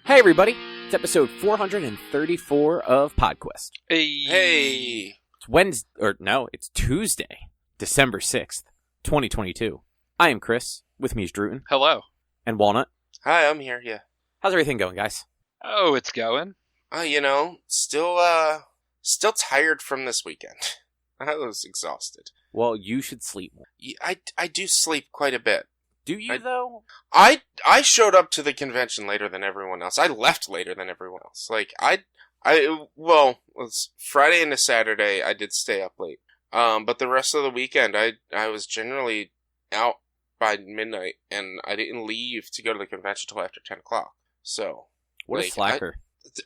Hey everybody, it's episode 434 of PodQuest. Hey! It's Tuesday, December 6th, 2022. I am Chris, with me is Drootin. Hello. And Walnut. Hi, I'm here, yeah. How's everything going, guys? Oh, it's going. Still tired from this weekend. I was exhausted. Well, you should sleep more. I do sleep quite a bit. Do you, though? I showed up to the convention later than everyone else. I left later than everyone else. It was Friday into Saturday, I did stay up late. But the rest of the weekend, I was generally out by midnight, and I didn't leave to go to the convention until after 10 o'clock. So, what a slacker.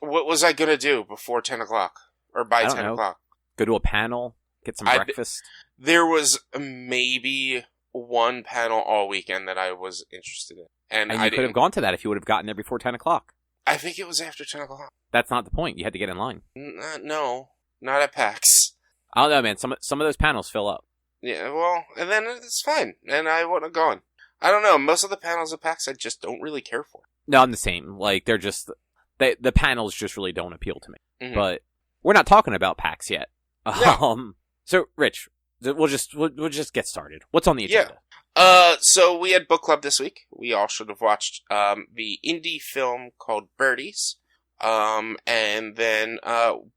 What was I going to do before 10 o'clock? Or by 10 o'clock? Go to a panel, get some breakfast? There was maybe one panel all weekend that I was interested in. And you could have gone to that if you would have gotten there before 10 o'clock. I think it was after 10 o'clock. That's not the point. You had to get in line. No, not at PAX. I don't know, man. Some of those panels fill up. Yeah, well, and then it's fine. And I wouldn't have gone. I don't know. Most of the panels at PAX I just don't really care for. No, I'm the same. They're just... The panels just really don't appeal to me. Mm-hmm. But we're not talking about PAX yet. No. So, Rich, we'll just get started. What's on the agenda? Yeah. So we had book club this week. We all should have watched the indie film called Birdies. And then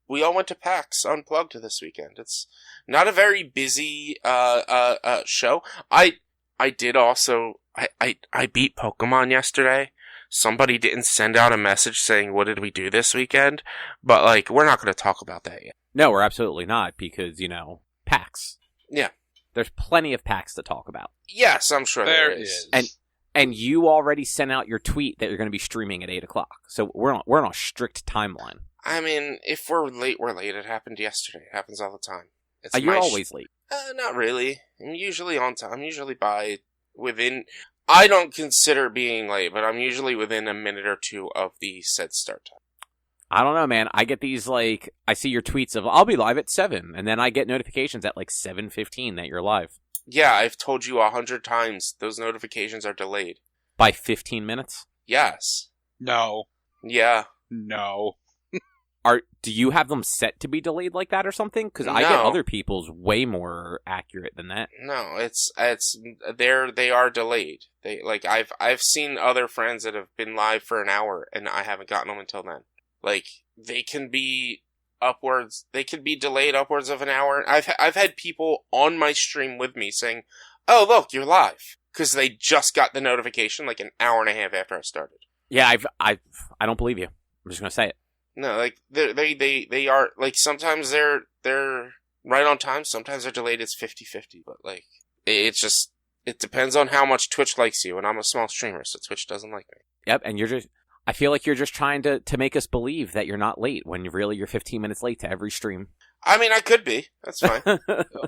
we all went to PAX Unplugged this weekend. It's not a very busy show. I did also I beat Pokemon yesterday. Somebody didn't send out a message saying, what did we do this weekend? But, we're not going to talk about that yet. No, we're absolutely not, because, PAX. Yeah. There's plenty of PAX to talk about. Yes, I'm sure there is. And you already sent out your tweet that you're going to be streaming at 8 o'clock. So we're on a strict timeline. I mean, if we're late, we're late. It happened yesterday. It happens all the time. You're always late. Not really. I'm usually on time. I'm usually within... I don't consider being late, but I'm usually within a minute or two of the said start time. I don't know, man. I get these, I see your tweets of, I'll be live at 7, and then I get notifications at, 7:15 that you're live. Yeah, I've told you 100 times those notifications are delayed. By 15 minutes? Yes. No. Yeah. No. Do you have them set to be delayed like that or something? Because I get other people's way more accurate than that. No, they are delayed. I've seen other friends that have been live for an hour and I haven't gotten them until then. They can be delayed upwards of an hour. I've had people on my stream with me saying, "Oh, look, you're live," because they just got the notification an hour and a half after I started. Yeah, I don't believe you. I'm just gonna say it. No, they are, sometimes they're right on time, sometimes they're delayed, it's 50-50, but, it depends on how much Twitch likes you, and I'm a small streamer, so Twitch doesn't like me. Yep, and I feel like you're just trying to make us believe that you're not late, when really you're 15 minutes late to every stream. I mean, I could be, that's fine.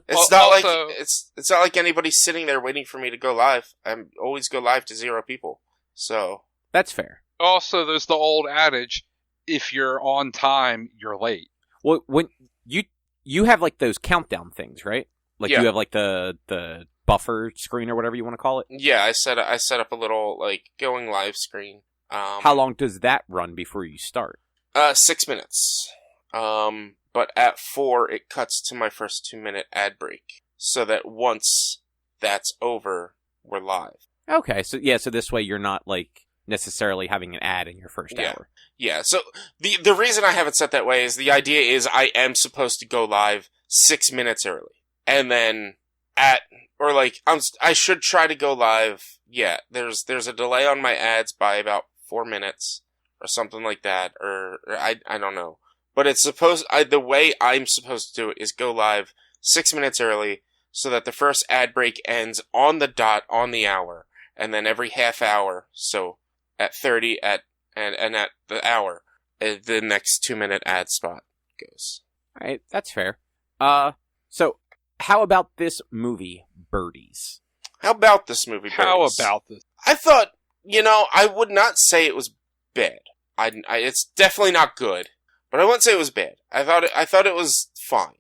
It's not like anybody's sitting there waiting for me to go live. I always go live to 0 people, so. That's fair. Also, there's the old adage, if you're on time, you're late. Well, when you have those countdown things, right? Yeah. You have the buffer screen or whatever you want to call it. Yeah, I set up a little going live screen. How long does that run before you start? 6 minutes. But at 4 it cuts to my first 2-minute ad break, so that once that's over, we're live. Okay, so this way you're not necessarily having an ad in your first hour. Yeah, so the reason I have it set that way is the idea is I am supposed to go live 6 minutes early. And then I should try to go live, there's a delay on my ads by about 4 minutes or something like that, or I don't know. But it's the way I'm supposed to do it is go live 6 minutes early so that the first ad break ends on the dot on the hour, and then every half hour, so at 30 and at the hour, the next 2-minute ad spot goes. All right, that's fair. So how about this movie, Birdies? How about this movie, Birdies? I thought, I would not say it was bad. It's definitely not good, but I wouldn't say it was bad. I thought it was fine.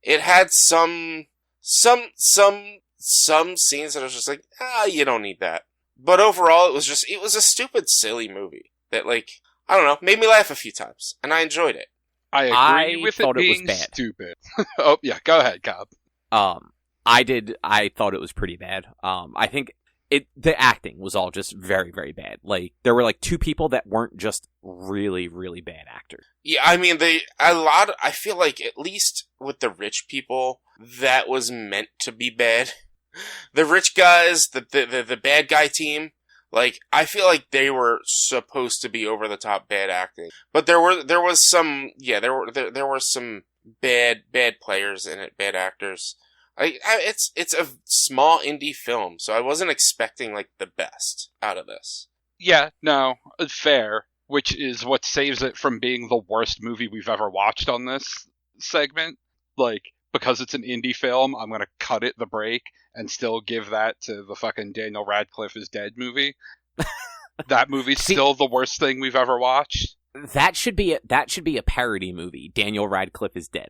It had some scenes that I was just you don't need that. But overall, it was a stupid, silly movie. that, like, I don't know, made me laugh a few times, and I enjoyed it. I agree with it being stupid. Oh, yeah, go ahead, Cobb. I thought it was pretty bad. I think the acting was all just very, very bad. Like, there were, like, two people that weren't just really, really bad actors. Yeah, I mean, I feel like, at least with the rich people, that was meant to be bad. The rich guys, the bad guy team, like, I feel like they were supposed to be over the top bad acting. But there was some bad players in it, bad actors. It's a small indie film, so I wasn't expecting, like, the best out of this. Yeah, no, fair. Which is what saves it from being the worst movie we've ever watched on this segment. Like, because it's an indie film, I'm gonna cut it the break and still give that to the fucking Daniel Radcliffe is Dead movie. That movie's still the worst thing we've ever watched. That should be a parody movie. Daniel Radcliffe is Dead.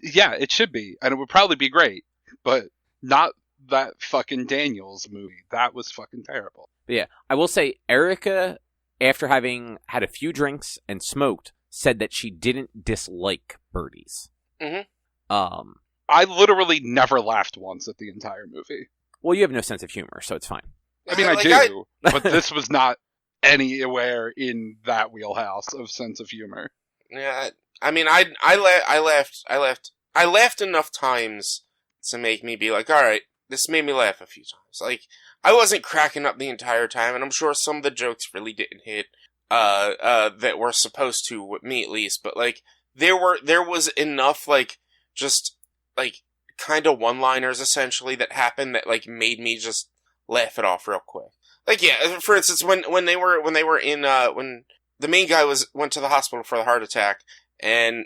Yeah, it should be, and it would probably be great, but not that fucking Daniel's movie. That was fucking terrible. But yeah, I will say Erica, after having had a few drinks and smoked, said that she didn't dislike Birdies. Mm-hmm. I literally never laughed once at the entire movie. Well, you have no sense of humor, so it's fine. I mean, I do, but this was not anywhere in that wheelhouse of sense of humor. Yeah, I mean, I laughed enough times to make me be like, all right, this made me laugh a few times. Like, I wasn't cracking up the entire time, and I'm sure some of the jokes really didn't hit, that were supposed to, with me at least, but, like, there was enough, like, just, like, kind of one-liners, essentially, that happened that, like, made me just laugh it off real quick. Like, yeah, for instance, when they were in, when the main guy went to the hospital for the heart attack, and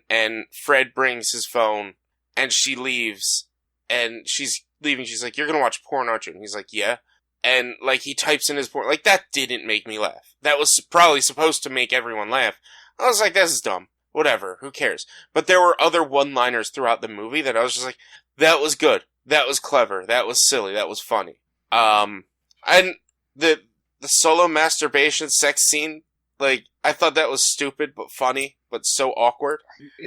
Fred brings his phone, and she leaves, and she's leaving, she's like, you're gonna watch porn, aren't you? And he's like, yeah. And, like, he types in his porn, like, that didn't make me laugh. That was probably supposed to make everyone laugh. I was like, this is dumb. Whatever, who cares? But there were other one-liners throughout the movie that I was just like, that was good. That was clever. That was silly. That was funny. And the solo masturbation sex scene, like, I thought that was stupid but funny, but so awkward.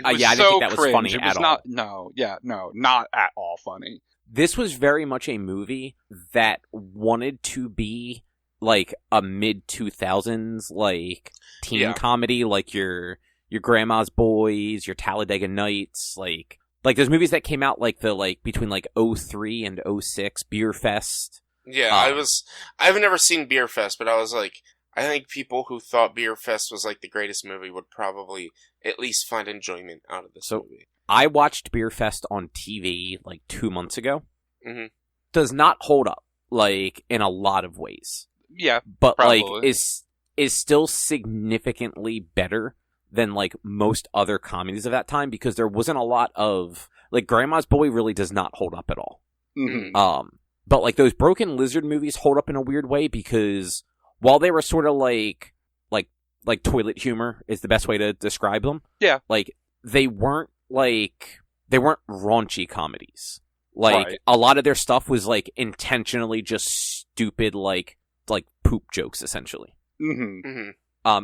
I didn't think that was funny at all. Not at all funny. This was very much a movie that wanted to be like a mid-2000s, like, teen comedy, like your Grandma's Boys, your Talladega Nights, like those movies that came out between 03 and 06, Beer Fest. Yeah, I've never seen Beer Fest, but I was like, I think people who thought Beer Fest was like the greatest movie would probably at least find enjoyment out of this movie. I watched Beer Fest on TV like 2 months ago. Mm-hmm. Does not hold up, like, in a lot of ways. Yeah, but probably. Like is still significantly better than like most other comedies of that time, because there wasn't a lot of, like, Grandma's Boy really does not hold up at all. Mm-hmm. But like those Broken Lizard movies hold up in a weird way, because while they were sort of like toilet humor is the best way to describe them. Yeah. Like, they weren't raunchy comedies. Like, right. A lot of their stuff was like intentionally just stupid, like poop jokes, essentially. Mm-hmm. Mm-hmm.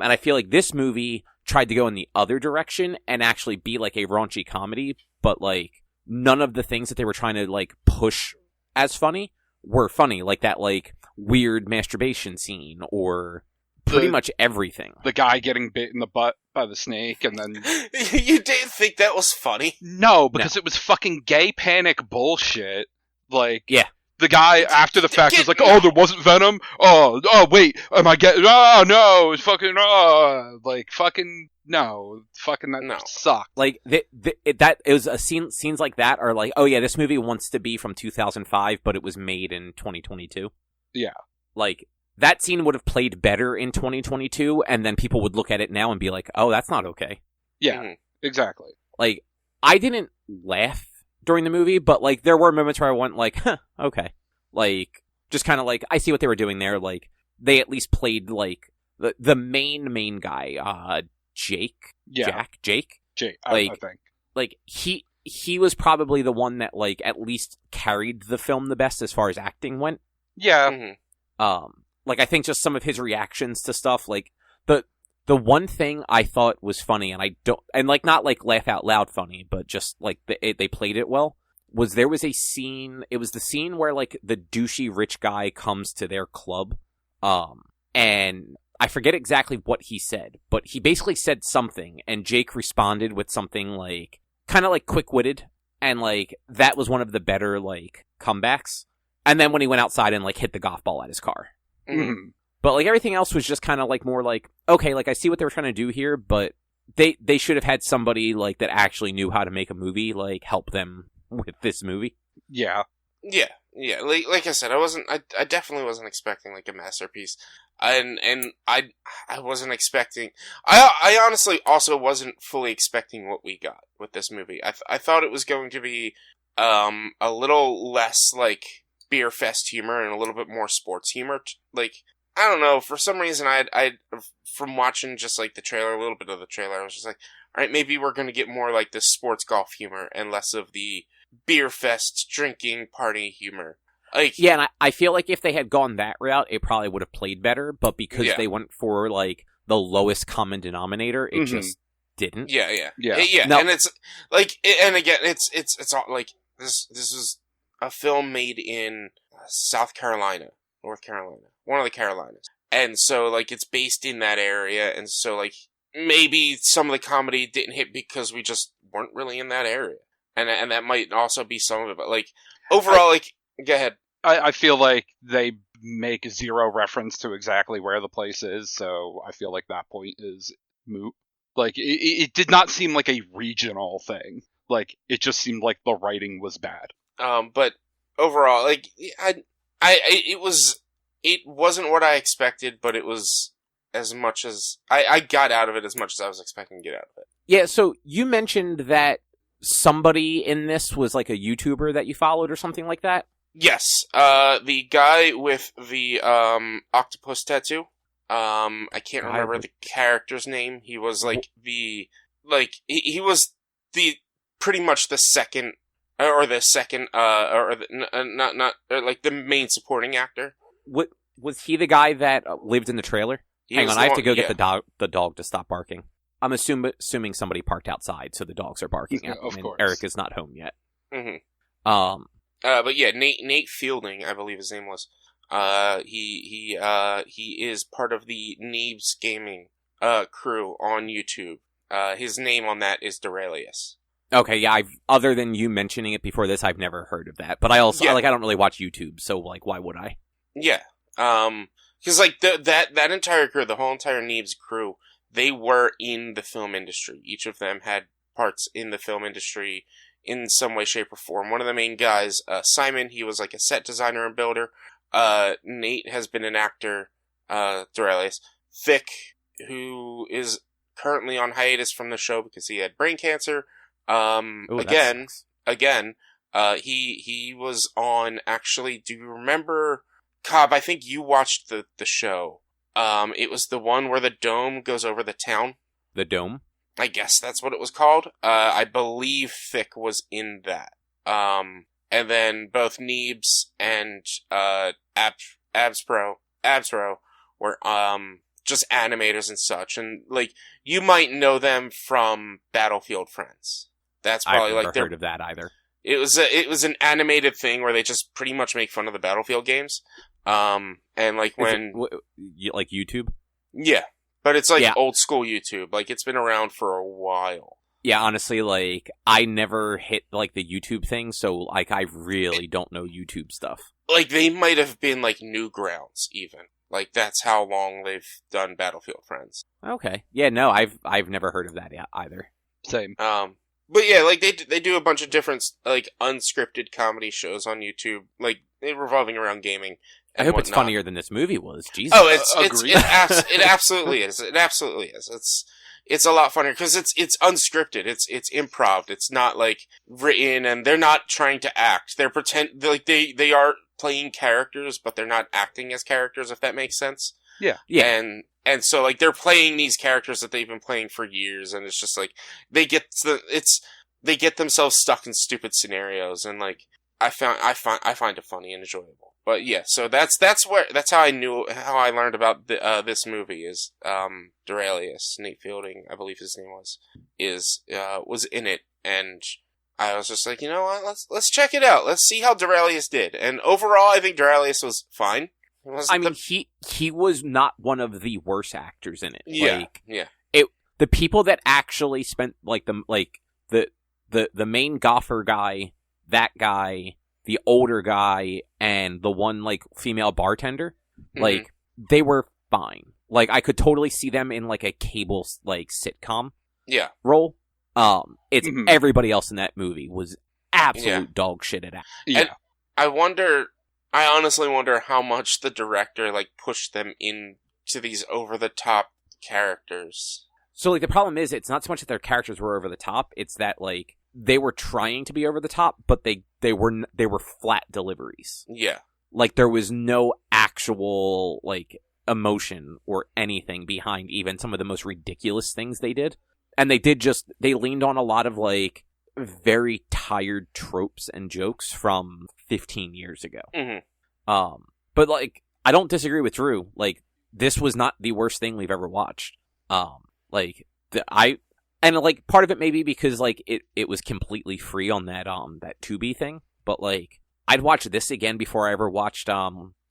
And I feel like this movie tried to go in the other direction and actually be like a raunchy comedy, but like none of the things that they were trying to like push as funny were funny, like that like weird masturbation scene or pretty much everything. The guy getting bit in the butt by the snake and then... You didn't think that was funny? No, because it was fucking gay panic bullshit. Like, yeah. The guy, after the fact, was like, oh, there wasn't venom? Oh, wait, am I getting... Oh, no, it's fucking... like, fucking... No. Fucking that sucked. Like, it was a scenes like that are like, oh yeah, this movie wants to be from 2005, but it was made in 2022. Yeah. Like, that scene would have played better in 2022, and then people would look at it now and be like, oh, that's not okay. Yeah, exactly. Like, I didn't laugh during the movie, but, like, there were moments where I went, like, huh, okay. Like, just kind of like, I see what they were doing there. Like, they at least played, like, the main guy, Jake? Yeah. Jake, I think. Like, he was probably the one that, like, at least carried the film the best as far as acting went. Yeah. Mm-hmm. Like, I think just some of his reactions to stuff, like, the The one thing I thought was funny, and not like laugh out loud funny, but just like they played it well, was there was a scene. It was the scene where like the douchey rich guy comes to their club, and I forget exactly what he said, but he basically said something, and Jake responded with something like kind of like quick-witted, and like that was one of the better like comebacks. And then when he went outside and like hit the golf ball at his car. Mm-hmm. But like everything else was just kind of like more like, okay, like I see what they were trying to do here, but they should have had somebody like that actually knew how to make a movie like help them with this movie. Yeah. Yeah. Like I said, I definitely wasn't expecting like a masterpiece, and I wasn't expecting. I honestly also wasn't fully expecting what we got with this movie. I thought it was going to be a little less like beer fest humor and a little bit more sports humor. Like, I don't know, for some reason I from watching just like the trailer, a little bit of the trailer, I was just like, all right, maybe we're going to get more like this sports golf humor and less of the beer fest drinking party humor. Like, yeah, and I feel like if they had gone that route, it probably would have played better, but because they went for like the lowest common denominator, it just didn't. Yeah. No. And it's like, and again, it's all like this is a film made in North Carolina, one of the Carolinas. And so like it's based in that area, and so like maybe some of the comedy didn't hit because we just weren't really in that area. And that might also be some of it, but like overall, go ahead. I feel like they make zero reference to exactly where the place is, so I feel like that point is moot. Like, it did not seem like a regional thing. Like, it just seemed like the writing was bad. But overall, like, it wasn't what I expected, but it was as much as, I got out of it as much as I was expecting to get out of it. Yeah, so you mentioned that somebody in this was like a YouTuber that you followed or something like that? Yes, the guy with the octopus tattoo. I can't remember the character's name. He was like he was the pretty much the second or the main supporting actor. What was he, the guy that lived in the trailer? Hang on, I have to go get the dog to stop barking. I'm assuming somebody parked outside, so the dogs are barking at them, and Eric is not home yet. Mm-hmm. But yeah, Nate Fielding, I believe his name was. He is part of the Neebs Gaming crew on YouTube. His name on that is Duralius. Okay, yeah. Other than you mentioning it before this, I've never heard of that. But I also I don't really watch YouTube, so like, why would I? Yeah. Because like that entire crew, the whole entire Neebs crew, they were in the film industry. Each of them had parts in the film industry in some way, shape, or form. One of the main guys, Simon, he was like a set designer and builder. Nate has been an actor, Duralius. Vic, who is currently on hiatus from the show because he had brain cancer. He was on, actually, do you remember, Cobb, I think you watched the show. It was the one where the dome goes over the town. The dome? I guess that's what it was called. I believe Fick was in that. And then both Neebs and Abspro were just animators and such. And like, you might know them from Battlefield Friends. That's probably I've never heard of that either. It was an animated thing where they just pretty much make fun of the Battlefield games. And like like YouTube? Yeah. But it's like old school YouTube. Like, it's been around for a while. Yeah, honestly, like, I never hit, like, the YouTube thing, so, like, I really don't know YouTube stuff. Like, they might have been, like, Newgrounds, even. Like, that's how long they've done Battlefield Friends. Okay. Yeah, no, I've never heard of that either. Same. But yeah, like, they do a bunch of different, like, unscripted comedy shows on YouTube, like, revolving around gaming. I hope it's funnier than this movie was. Jesus. Oh, it absolutely is. It absolutely is. It's a lot funnier because it's unscripted. It's improv. It's not like written, and they're not trying to act. They're they are playing characters, but they're not acting as characters. If that makes sense. Yeah. And so like they're playing these characters that they've been playing for years, and it's just like they get themselves stuck in stupid scenarios, and like I find it funny and enjoyable. But yeah, so that's how I learned about this movie is Duralius, Nate Fielding, I believe his name was in it, and I was just like, you know what, let's check it out. Let's see how Duralius did. And overall, I think Duralius was fine. He was not one of the worst actors in it. Yeah, The people that actually spent the main golfer guy, that guy, the older guy, and the one female bartender, they were fine. I could totally see them in a cable sitcom role. It's everybody else in that movie was absolute dog shit at acting. Yeah. And I honestly wonder how much the director pushed them into these over the top characters. So the problem is it's not so much that their characters were over the top, it's that they were trying to be over the top, but they were flat deliveries. Yeah. There was no actual emotion or anything behind even some of the most ridiculous things they did. And they leaned on a lot of very tired tropes and jokes from 15 years ago. Mm-hmm. But I don't disagree with Drew. This was not the worst thing we've ever watched. Part of it may be because it was completely free on that Tubi thing. But I'd watch this again before I ever watched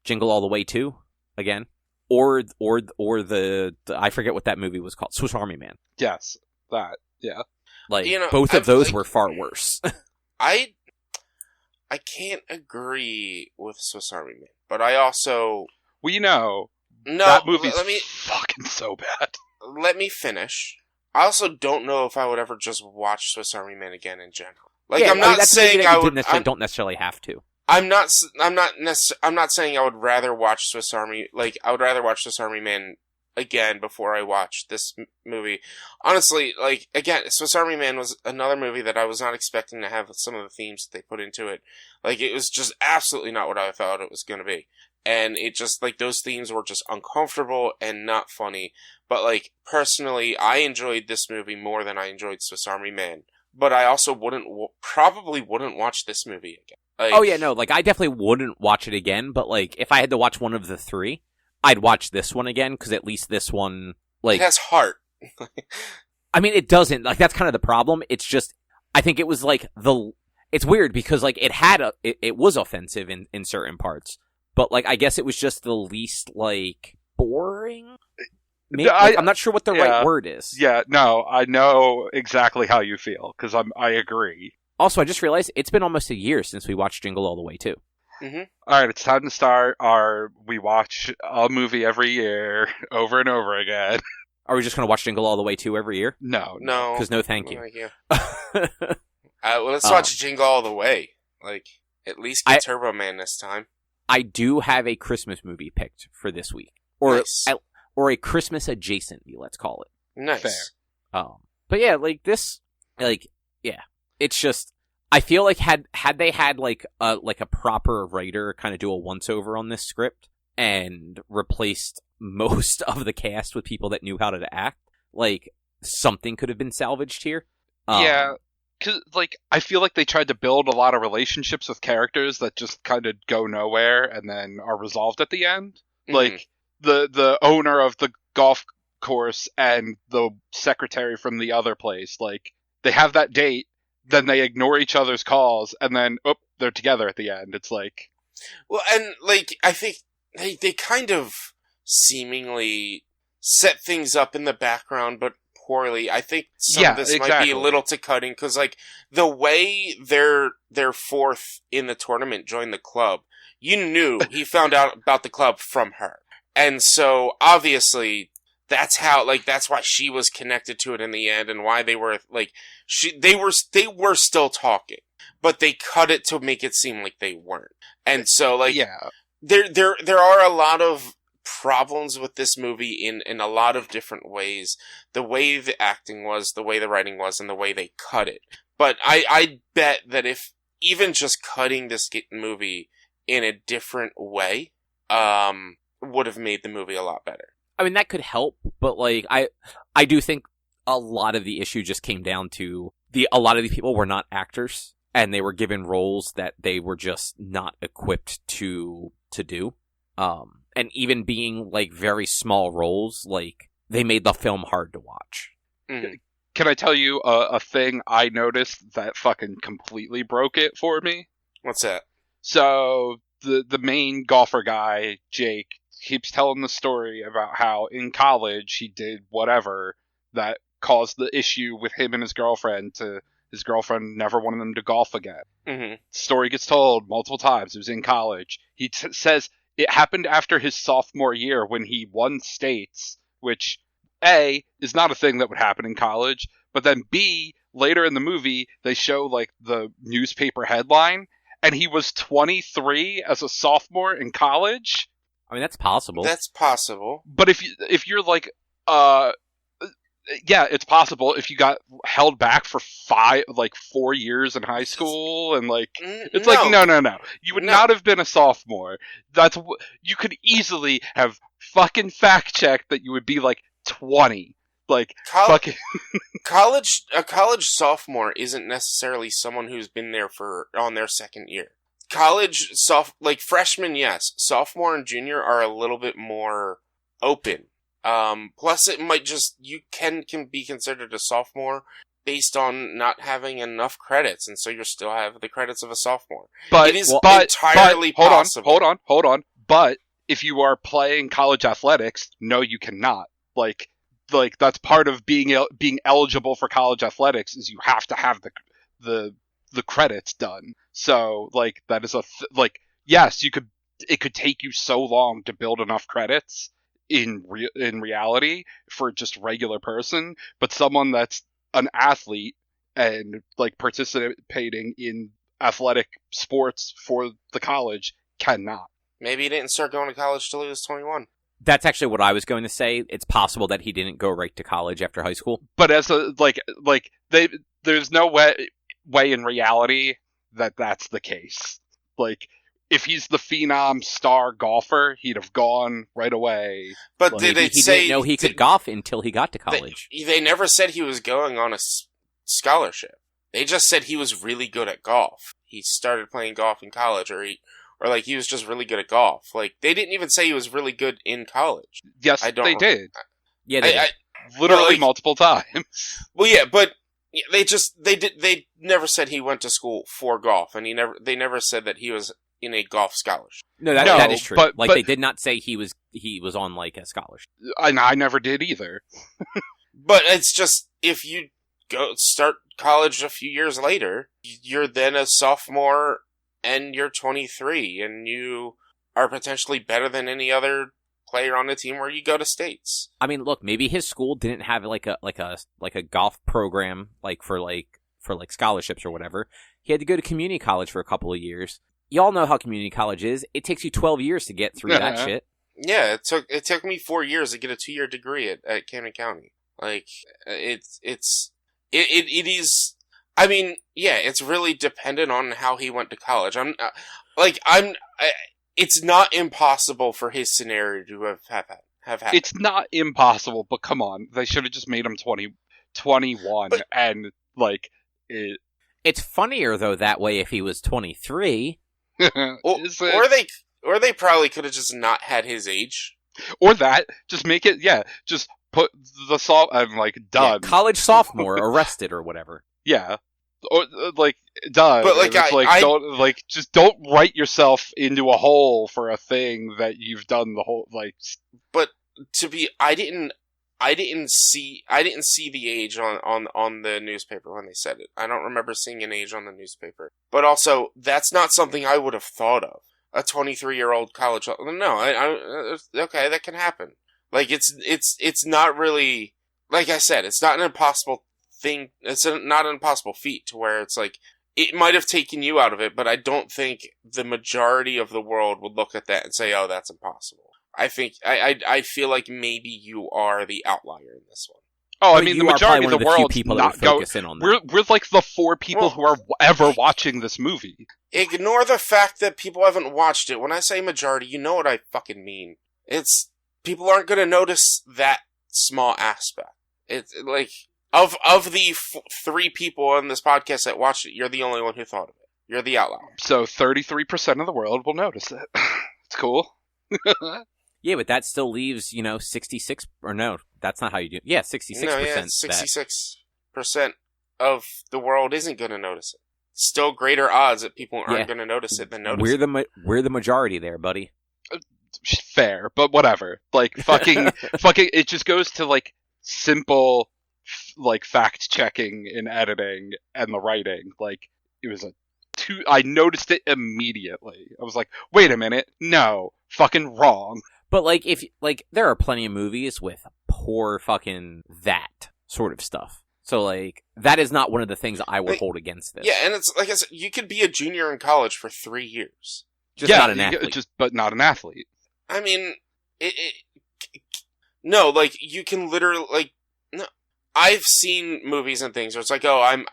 Jingle All the Way 2 again, or the I forget what that movie was called, Swiss Army Man. Yes, that both of those were far worse. I can't agree with Swiss Army Man, but I also that movie's fucking so bad. Let me finish. I also don't know if I would ever just watch Swiss Army Man again in general. I'm not saying I would. Don't necessarily have to. I'm not saying I would rather watch Swiss Army. I would rather watch Swiss Army Man again before I watch this movie. Honestly, again, Swiss Army Man was another movie that I was not expecting to have some of the themes that they put into it. It was just absolutely not what I thought it was going to be. And it just, those themes were just uncomfortable and not funny. But, personally, I enjoyed this movie more than I enjoyed Swiss Army Man. But I also probably wouldn't watch this movie again. I definitely wouldn't watch it again. But, if I had to watch one of the three, I'd watch this one again, because at least this one, it has heart. I mean, it doesn't. That's kind of the problem. It's just, I think it was, it's weird, because, it was offensive in certain parts. But, I guess it was just the least, boring? Maybe, I'm not sure what the right word is. Yeah, no, I know exactly how you feel, because I agree. Also, I just realized it's been almost a year since we watched Jingle All the Way, too. Mm-hmm. Alright, it's time to start we watch a movie every year, over and over again. Are we just going to watch Jingle All the Way 2 every year? No. Because no thank you. Let's watch Jingle All the Way. At least get Turbo Man this time. I do have a Christmas movie picked for this week. Or a Christmas adjacent, let's call it. Nice. Fair. But yeah, it's just, I feel like had they had a proper writer kind of do a once over on this script and replaced most of the cast with people that knew how to act, something could have been salvaged here. Yeah. Cause, I feel like they tried to build a lot of relationships with characters that just kind of go nowhere and then are resolved at the end. Mm-hmm. The owner of the golf course and the secretary from the other place, they have that date, then they ignore each other's calls, and then, they're together at the end. It's well, and, I think they kind of seemingly set things up in the background, but poorly. I think some of this might be a little too cutting, because the way their fourth in the tournament joined the club, you knew he found out about the club from her, and so obviously that's how that's why she was connected to it in the end, and why they were they were still talking, but they cut it to make it seem like they weren't, and so there are a lot of problems with this movie in a lot of different ways. The way the acting was, the way the writing was, and the way they cut it. But I bet that if even just cutting this movie in a different way, would have made the movie a lot better. I mean, that could help, but I do think a lot of the issue just came down to a lot of these people were not actors, and they were given roles that they were just not equipped to do. And even being like very small roles, like they made the film hard to watch. Mhm. Can I tell you a thing I noticed that fucking completely broke it for me? What's that? So the main golfer guy, Jake, keeps telling the story about how in college he did whatever that caused the issue with him and his girlfriend. His girlfriend never wanted them to golf again. Mm-hmm. Story gets told multiple times. It was in college. He says it happened after his sophomore year when he won states, which A, is not a thing that would happen in college, but then B, later in the movie, they show like the newspaper headline, and he was 23 as a sophomore in college. I mean, that's possible. That's possible. But if you're like, yeah, it's possible if you got held back for 4 years in high school, and like, it's No. like, no. You would No. not have been a sophomore. You could easily have fucking fact checked that you would be like 20. Like, fucking. A college sophomore isn't necessarily someone who's been there on their second year. Freshman, yes. Sophomore and junior are a little bit more open. Plus it might you can be considered a sophomore based on not having enough credits, and so you still have the credits of a sophomore. But it is entirely possible. Hold on. But if you are playing college athletics, no, you cannot. Like that's part of being eligible for college athletics is you have to have the credits done. So like that is yes, it could take you so long to build enough credits in reality for just regular person, but someone that's an athlete and like participating in athletic sports for the college cannot. Maybe he didn't start going to college till he was 21. That's actually what I was going to say. It's possible that he didn't go right to college after high school. But as a there's no way in reality that that's the case. Like, if he's the phenom star golfer, he'd have gone right away. But did he didn't know he could golf until he got to college. They never said he was going on a scholarship. They just said he was really good at golf. He started playing golf in college, or he was just really good at golf. Like, they didn't even say he was really good in college. Yes, they did. Yeah, they did. Literally multiple times. Well, yeah, but they never said he went to school for golf, and they never said that he was in a golf scholarship. No, that is true. But they did not say he was on like a scholarship. I never did either. But it's just, if you go start college a few years later, you're then a sophomore and you're 23 and you are potentially better than any other player on the team where you go to states. I mean, look, maybe his school didn't have like a golf program for scholarships or whatever. He had to go to community college for a couple of years. Y'all know how community college is. It takes you 12 years to get through that shit. Yeah, it took me 4 years to get a 2-year degree at Camden County. Like, it is. I mean, yeah, it's really dependent on how he went to college. It's not impossible for his scenario to have happened. It's not impossible, but come on, they should have just made him 21, and like it. It's funnier though that way if he was 23. Or they probably could have just not had his age. Or that, just make it, just put the salt and like done. Yeah, college sophomore arrested or whatever. Yeah. Or done. But don't write yourself into a hole for a thing that you've done the whole But I didn't see the age on the newspaper when they said it. I don't remember seeing an age on the newspaper. But also, that's not something I would have thought of. A 23-year-old college. No, okay, that can happen. Like, it's not really, like I said, it's not an impossible thing. It's not an impossible feat to where it's like, it might have taken you out of it, but I don't think the majority of the world would look at that and say, oh, that's impossible. I think, I feel like maybe you are the outlier in this one. Oh, I mean, the majority of the world people that focus in on that. We're like the 4 people who are ever watching this movie. Ignore the fact that people haven't watched it. When I say majority, you know what I fucking mean. It's, people aren't gonna notice that small aspect. It's like, Of the 3 people on this podcast that watched it, you're the only one who thought of it. You're the outlier. So 33% of the world will notice it. It's cool. Yeah, but that still leaves, 66, or no, that's not how you do it. Yeah, 66%. No, yeah, 66% of the world isn't going to notice it. Still greater odds that people aren't going to notice it than notice it. We're the majority there, buddy. Fair, but whatever. Like, fucking, it just goes to, like, simple, like, fact-checking and editing and the writing. Like, it was I noticed it immediately. I was like, wait a minute, no, fucking wrong. But, like, there are plenty of movies with poor fucking that sort of stuff. So, like, that is not one of the things I would hold against this. Yeah, and it's, like I said, you could be a junior in college for 3 years. Just not an athlete. But not an athlete. I mean, no, like, you can literally, like, no. I've seen movies and things where it's like, I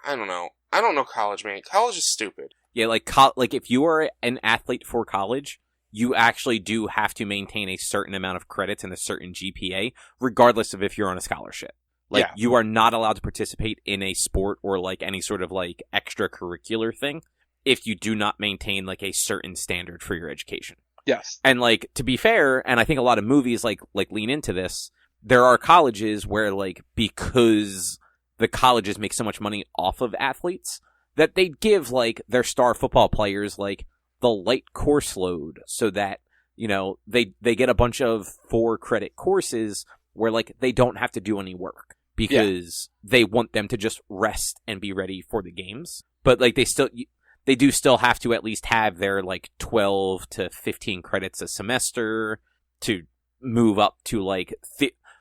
don't know. I don't know college, man. College is stupid. Yeah, like if you are an athlete for college, you actually do have to maintain a certain amount of credits and a certain GPA, regardless of if you're on a scholarship. Like, you are not allowed to participate in a sport or, like, any sort of, like, extracurricular thing if you do not maintain, like, a certain standard for your education. Yes. And, like, to be fair, and I think a lot of movies, like lean into this, there are colleges where, like, because the colleges make so much money off of athletes, that they give, like, their star football players, like, the light course load so that, they get a bunch of 4-credit courses where, like, they don't have to do any work because they want them to just rest and be ready for the games. But, like, they do still have to at least have their, like, 12 to 15 credits a semester to move up to, like,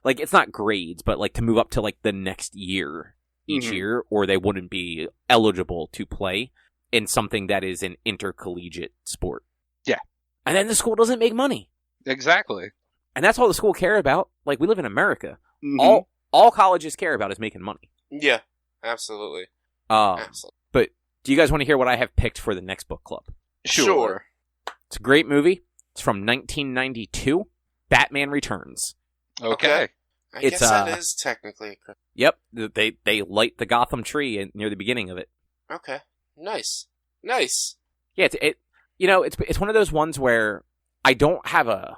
it's not grades, but, like, to move up to, like, the next year each year, or they wouldn't be eligible to play in something that is an intercollegiate sport. Yeah. And then the school doesn't make money. Exactly. And that's all the school care about. Like, we live in America. Mm-hmm. All colleges care about is making money. Yeah, absolutely. Absolutely. But do you guys want to hear what I have picked for the next book club? Sure. It's a great movie. It's from 1992. Batman Returns. Okay. I guess that is technically. Yep. They light the Gotham tree near the beginning of it. Okay. Nice. Yeah. It's one of those ones where I don't have a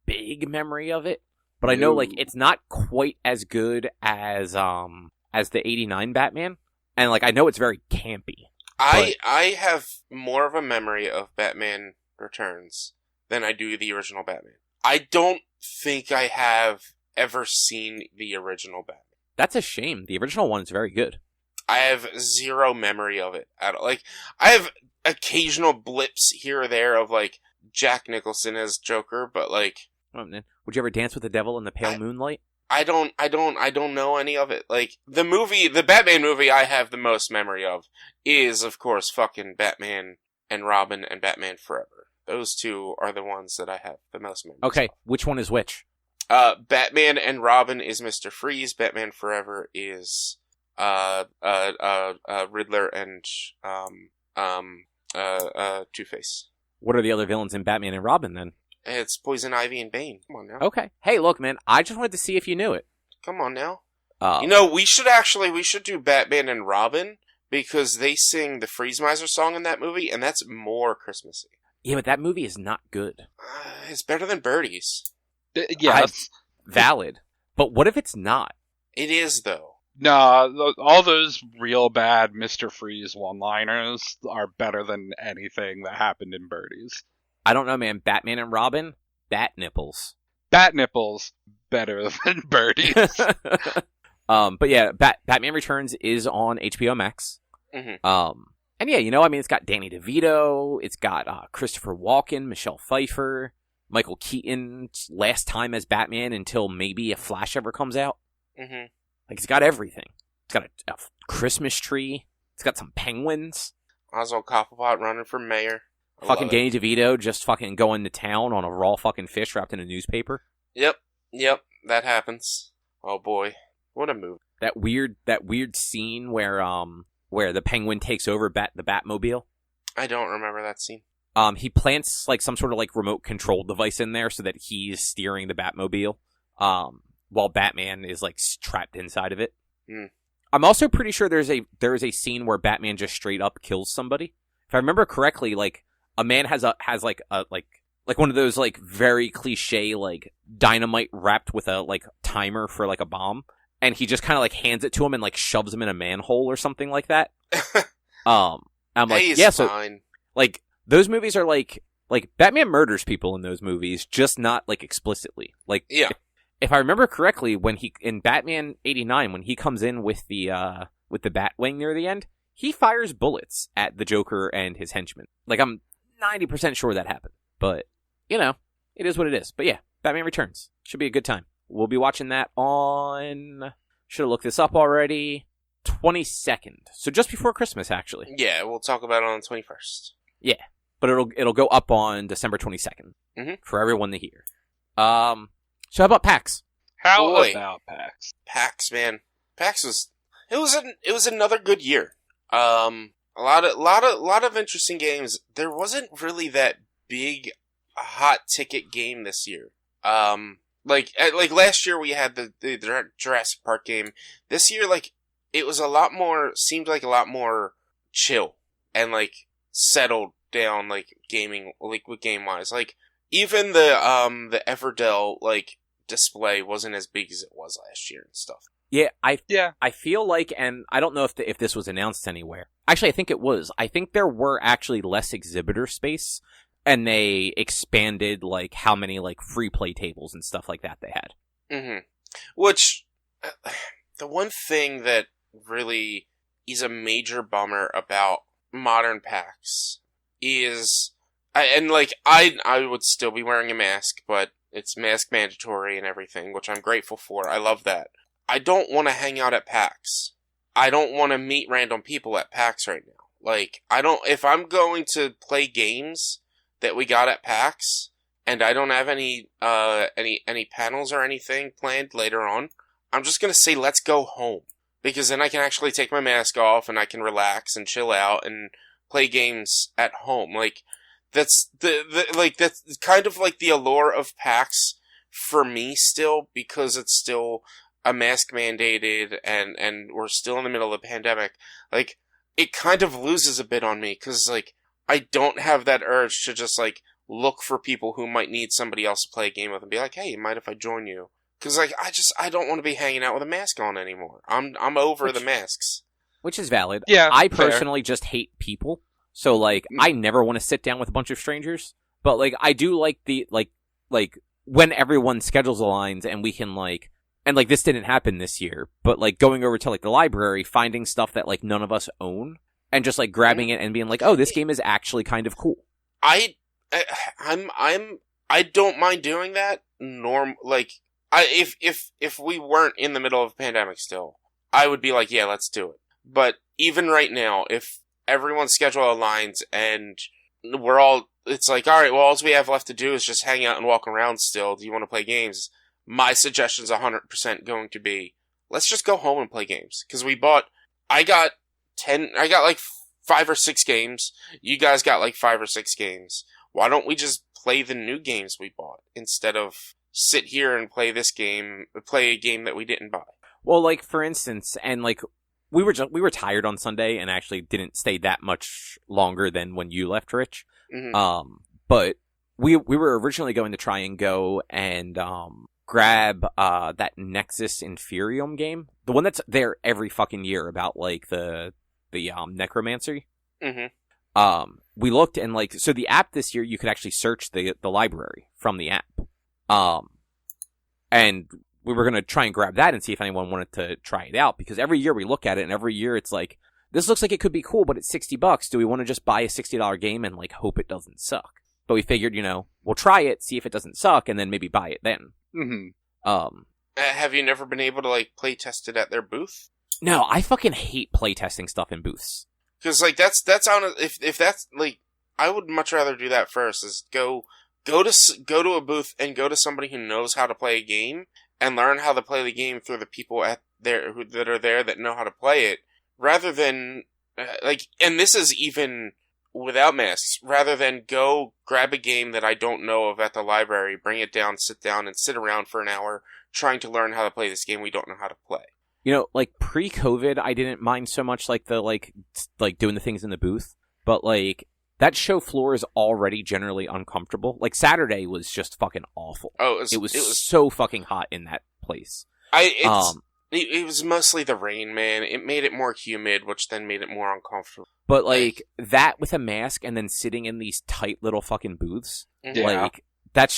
big memory of it, but I know, like, it's not quite as good as the 89 Batman, and, like, I know it's very campy. I have more of a memory of Batman Returns than I do the original Batman. I don't think I have ever seen the original Batman. That's a shame. The original one is very good. I have zero memory of it at all. Like, I have occasional blips here or there of, like, Jack Nicholson as Joker, but, like, would you ever dance with the devil in the pale moonlight? I don't know any of it. Like, the Batman movie I have the most memory of is, of course, fucking Batman and Robin and Batman Forever. Those two are the ones that I have the most memory of. Okay, which one is which? Batman and Robin is Mr. Freeze. Batman Forever is, Riddler and, Two-Face. What are the other villains in Batman and Robin, then? It's Poison Ivy and Bane. Come on now. Okay. Hey, look, man, I just wanted to see if you knew it. Come on now. We should do Batman and Robin, because they sing the Freeze Miser song in that movie, and that's more Christmassy. Yeah, but that movie is not good. It's better than Birdies. Yes. Valid. But what if it's not? It is, though. Nah, all those real bad Mr. Freeze one-liners are better than anything that happened in Birdies. I don't know, man. Batman and Robin, bat nipples. Bat nipples, better than Birdies. But yeah, Batman Returns is on HBO Max. Mm-hmm. And yeah, it's got Danny DeVito, it's got Christopher Walken, Michelle Pfeiffer, Michael Keaton's last time as Batman until maybe a Flash ever comes out. Mm-hmm. Like, it's got everything. It's got a Christmas tree. It's got some penguins. Oswald Cobblepot running for mayor. Fucking Danny DeVito just fucking going to town on a raw fucking fish wrapped in a newspaper. Yep, that happens. Oh boy, what a movie! That weird scene where the penguin takes over the Batmobile. I don't remember that scene. He plants like some sort of like remote control device in there so that he's steering the Batmobile. while Batman is like trapped inside of it. Mm. I'm also pretty sure there is a scene where Batman just straight up kills somebody. If I remember correctly, like a man has like one of those like very cliche like dynamite wrapped with a like timer for like a bomb, and he just kind of like hands it to him and like shoves him in a manhole or something like that. I'm like, yeah, so fine. like those movies are like Batman murders people in those movies, just not like explicitly. Like, yeah. If I remember correctly, when he in Batman '89, when he comes in with the Batwing near the end, he fires bullets at the Joker and his henchmen. Like, I'm 90% sure that happened, but you know, it is what it is. But yeah, Batman Returns should be a good time. We'll be watching that on. Should have looked this up already. 22nd, so just before Christmas, actually. Yeah, we'll talk about it on the 21st. Yeah, but it'll go up on December 22nd for everyone to hear. So how about PAX? How about PAX? PAX, man, PAX was another good year. A lot of interesting games. There wasn't really that big hot ticket game this year. Like last year we had the Jurassic Park game. This year, like, it was seemed like a lot more chill and like settled down, like gaming, like with game wise. Like even the Everdell like display wasn't as big as it was last year and stuff. Yeah, I feel like, and I don't know if this was announced anywhere. Actually, I think it was. I think there were actually less exhibitor space, and they expanded like how many like free play tables and stuff like that they had. Mm-hmm. Which the one thing that really is a major bummer about modern PAX is, I would still be wearing a mask, but it's mask mandatory and everything, which I'm grateful for. I love that. I don't want to hang out at PAX. I don't want to meet random people at PAX right now. Like, if I'm going to play games that we got at PAX, and I don't have any panels or anything planned later on, I'm just gonna say let's go home. Because then I can actually take my mask off and I can relax and chill out and play games at home. Like, that's that's kind of like the allure of PAX for me still, because it's still a mask mandated and we're still in the middle of the pandemic. Like, it kind of loses a bit on me, because like I don't have that urge to just like look for people who might need somebody else to play a game with and be like, hey, mind if I join you? Because like I don't want to be hanging out with a mask on anymore. I'm over the masks. Which is valid. Yeah, I personally just hate people. So like I never want to sit down with a bunch of strangers. But like I do like the like when everyone's schedules aligns and we can like, and like this didn't happen this year, but like going over to like the library, finding stuff that like none of us own, and just like grabbing it and being like, oh, this game is actually kind of cool. I don't mind doing that. If we weren't in the middle of a pandemic still, I would be like, yeah, let's do it. But even right now, if everyone's schedule aligns and it's like, all right, well, all we have left to do is just hang out and walk around still. Do you want to play games? My suggestion's 100% going to be, let's just go home and play games. Because I got like 5 or 6 games. You guys got like 5 or 6 games. Why don't we just play the new games we bought instead of sit here and play a game that we didn't buy? Well, like, for instance, and like, we were tired on Sunday and actually didn't stay that much longer than when you left, Rich. Mm-hmm. But we were originally going to try and go and grab that Nexus Inferium game, the one that's there every fucking year about like the necromancy. Mm-hmm. We looked and like, so the app this year you could actually search the library from the app. And we were going to try and grab that and see if anyone wanted to try it out, because every year we look at it and every year it's like, this looks like it could be cool, but it's $60. Do we want to just buy a $60 game and like hope it doesn't suck? But we figured, we'll try it, see if it doesn't suck, and then maybe buy it then. Mm-hmm. Have you never been able to like play test it at their booth? No, I fucking hate playtesting stuff in booths. Because like that's on if that's like, I would much rather do that first. Is go to a booth and go to somebody who knows how to play a game and learn how to play the game through the people that are there that know how to play it, rather than and this is even without masks, rather than go grab a game that I don't know of at the library, bring it down, sit down, and sit around for an hour trying to learn how to play this game we don't know how to play. You know, like pre-COVID, I didn't mind so much like the like doing the things in the booth, but like that show floor is already generally uncomfortable. Like Saturday was just fucking awful. Oh, it was so fucking hot in that place. It was mostly the rain, man. It made it more humid, which then made it more uncomfortable. But like that with a mask and then sitting in these tight little fucking booths, like that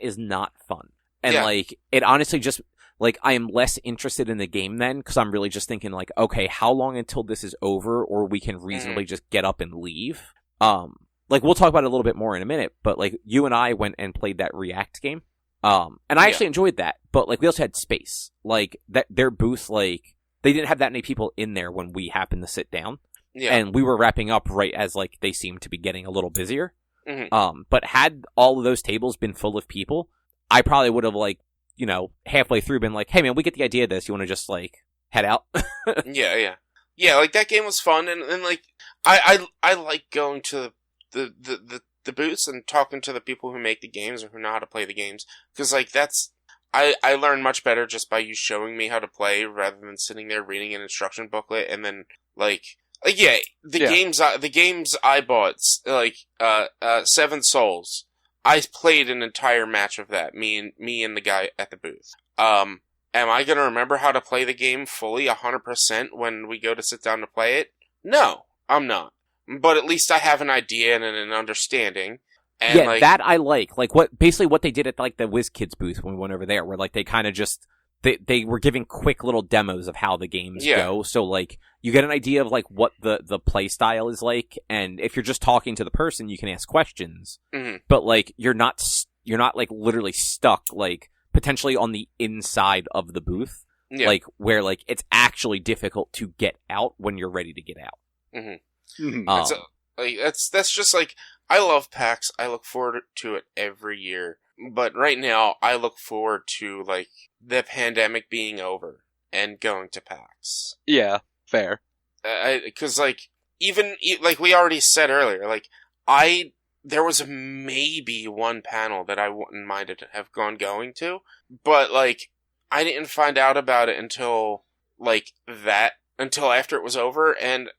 is not fun. And like it honestly just like I am less interested in the game then because I'm really just thinking like, okay, how long until this is over or we can reasonably just get up and leave? Like we'll talk about it a little bit more in a minute, but like you and I went and played that React game. And I actually enjoyed that, but like we also had space. Like that their booth, like they didn't have that many people in there when we happened to sit down. Yeah. And we were wrapping up right as like they seemed to be getting a little busier. Mm-hmm. But had all of those tables been full of people, I probably would have like, you know, halfway through been like, hey man, we get the idea of this. You want to just like head out? Yeah, like that game was fun and like I like going to the booths and talking to the people who make the games or who know how to play the games. Because, like, I learn much better just by you showing me how to play rather than sitting there reading an instruction booklet and then, the games I bought, like, Seven Souls, I played an entire match of that, me and the guy at the booth. Am I gonna remember how to play the game fully 100% when we go to sit down to play it? No, I'm not. But at least I have an idea and an understanding. And yeah, that I like. Like what they did at like the WizKids booth when we went over there, where like they kind of just they were giving quick little demos of how the games go. So like you get an idea of like what the play style is like, and if you're just talking to the person, you can ask questions. Mm-hmm. But like you're not like literally stuck like potentially on the inside of the booth, like where like it's actually difficult to get out when you're ready to get out. Mm-hmm. Mm-hmm. That's just like I love PAX. I look forward to it every year. But right now, I look forward to like the pandemic being over and going to PAX. Yeah, fair. Because like even like we already said earlier, like there was maybe one panel that I wouldn't mind to have going to, but like I didn't find out about it until after it was over, and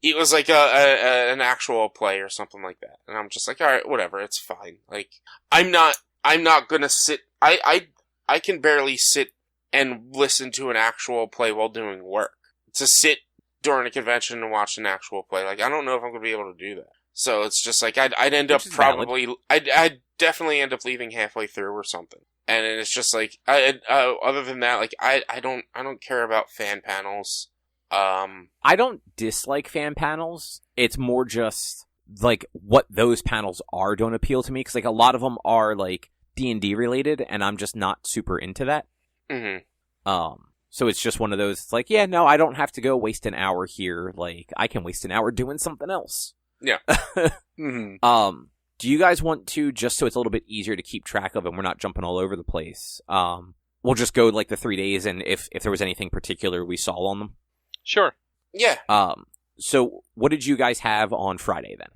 it was like an actual play or something like that, and I'm just like, all right, whatever, it's fine. Like I'm not gonna sit. I can barely sit and listen to an actual play while doing work. To sit during a convention and watch an actual play, like I don't know if I'm gonna be able to do that. So it's just like I'd end up I'd definitely end up leaving halfway through or something. And it's just like other than that, like I don't care about fan panels. I don't dislike fan panels. It's more just like what those panels are don't appeal to me because like a lot of them are like D&D related, and I'm just not super into that. Mm-hmm. So it's just one of those. It's like, yeah, no, I don't have to go waste an hour here. Like I can waste an hour doing something else. Yeah. Mm-hmm. Do you guys want to, just so it's a little bit easier to keep track of and we're not jumping all over the place, we'll just go like the 3 days and if there was anything particular we saw on them? Sure. Yeah. So what did you guys have on Friday then?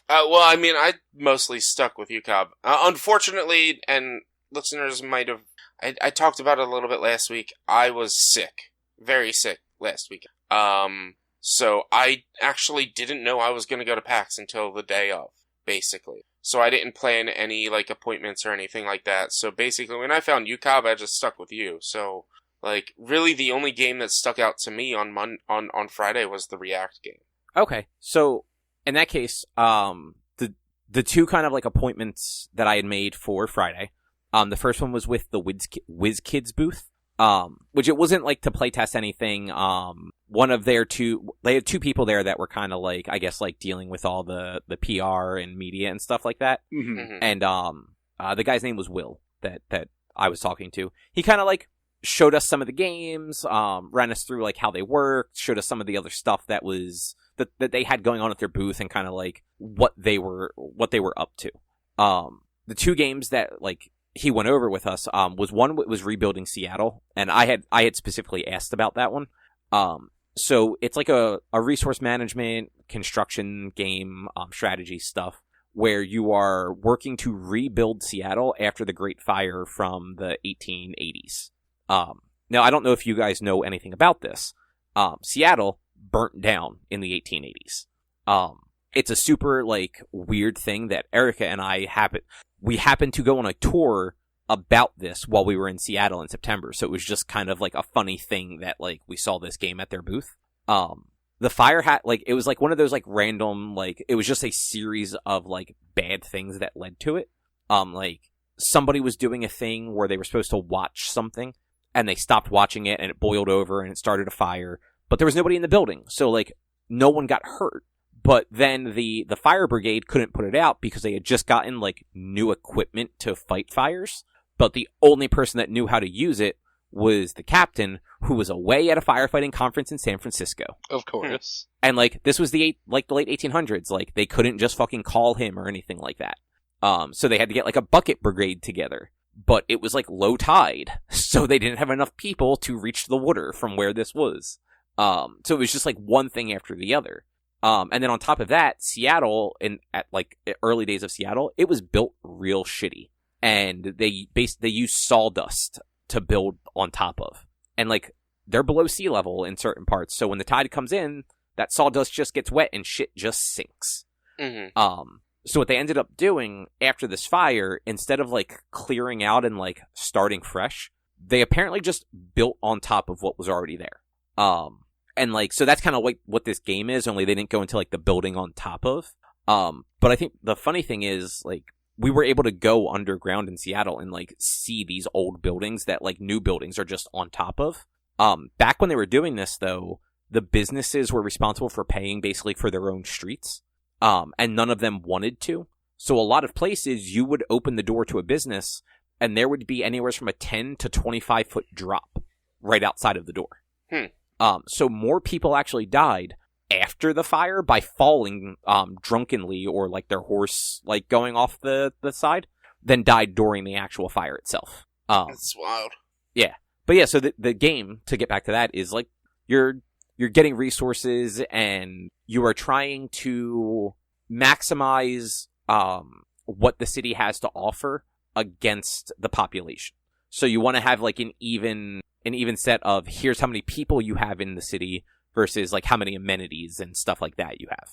Well, I mean, I mostly stuck with you, Cobb. Unfortunately, and listeners might have, I talked about it a little bit last week, I was sick. Very sick last week. So I actually didn't know I was going to go to PAX until the day of, basically. So I didn't plan any, like, appointments or anything like that. So basically, when I found you, Cobb, I just stuck with you. So, like, really the only game that stuck out to me on Friday was the React game. Okay. So, in that case, the two kind of, like, appointments that I had made for Friday, the first one was with the WizKids booth. Which it wasn't like to playtest anything. One of they had two people there that were kind of like, I guess, like dealing with all the PR and media and stuff like that. Mm-hmm. And, the guy's name was Will that I was talking to. He kind of like showed us some of the games, ran us through like how they worked, showed us some of the other stuff that was, that they had going on at their booth and kind of like what they were up to. The two games that like, he went over with us, was one was Rebuilding Seattle, and I had specifically asked about that one. So it's like a resource management, construction game, strategy stuff, where you are working to rebuild Seattle after the Great Fire from the 1880s. Now, I don't know if you guys know anything about this. Seattle burnt down in the 1880s. It's a super, like, weird thing that Erica and I happened to go on a tour about this while we were in Seattle in September. So it was just kind of like a funny thing that, like, we saw this game at their booth. The fire it was like one of those, like, random, like, it was just a series of, like, bad things that led to it. Like, somebody was doing a thing where they were supposed to watch something, and they stopped watching it, and it boiled over, and it started a fire. But there was nobody in the building, so, like, no one got hurt. But then the fire brigade couldn't put it out because they had just gotten, like, new equipment to fight fires. But the only person that knew how to use it was the captain, who was away at a firefighting conference in San Francisco. Of course. And, like, this was the late 1800s. Like, they couldn't just fucking call him or anything like that. So they had to get, like, a bucket brigade together. But it was, like, low tide, so they didn't have enough people to reach the water from where this was. So it was just, like, one thing after the other. And then on top of that, Seattle, at early days of Seattle, it was built real shitty. And they used sawdust to build on top of. And, like, they're below sea level in certain parts, so when the tide comes in, that sawdust just gets wet and shit just sinks. Mm-hmm. So what they ended up doing after this fire, instead of, like, clearing out and, like, starting fresh, they apparently just built on top of what was already there. And, like, so that's kind of like what this game is, only they didn't go into, like, the building on top of. But I think the funny thing is, like, we were able to go underground in Seattle and, like, see these old buildings that, like, new buildings are just on top of. Back when they were doing this, though, the businesses were responsible for paying basically for their own streets. And none of them wanted to. So a lot of places, you would open the door to a business, and there would be anywhere from a 10 to 25 foot drop right outside of the door. So more people actually died after the fire by falling drunkenly or, like, their horse, like, going off the side than died during the actual fire itself. That's wild. Yeah. But yeah, so the game, to get back to that, is, like, you're getting resources and you are trying to maximize what the city has to offer against the population. So you want to have, like, an even set of here's how many people you have in the city versus, like, how many amenities and stuff like that you have.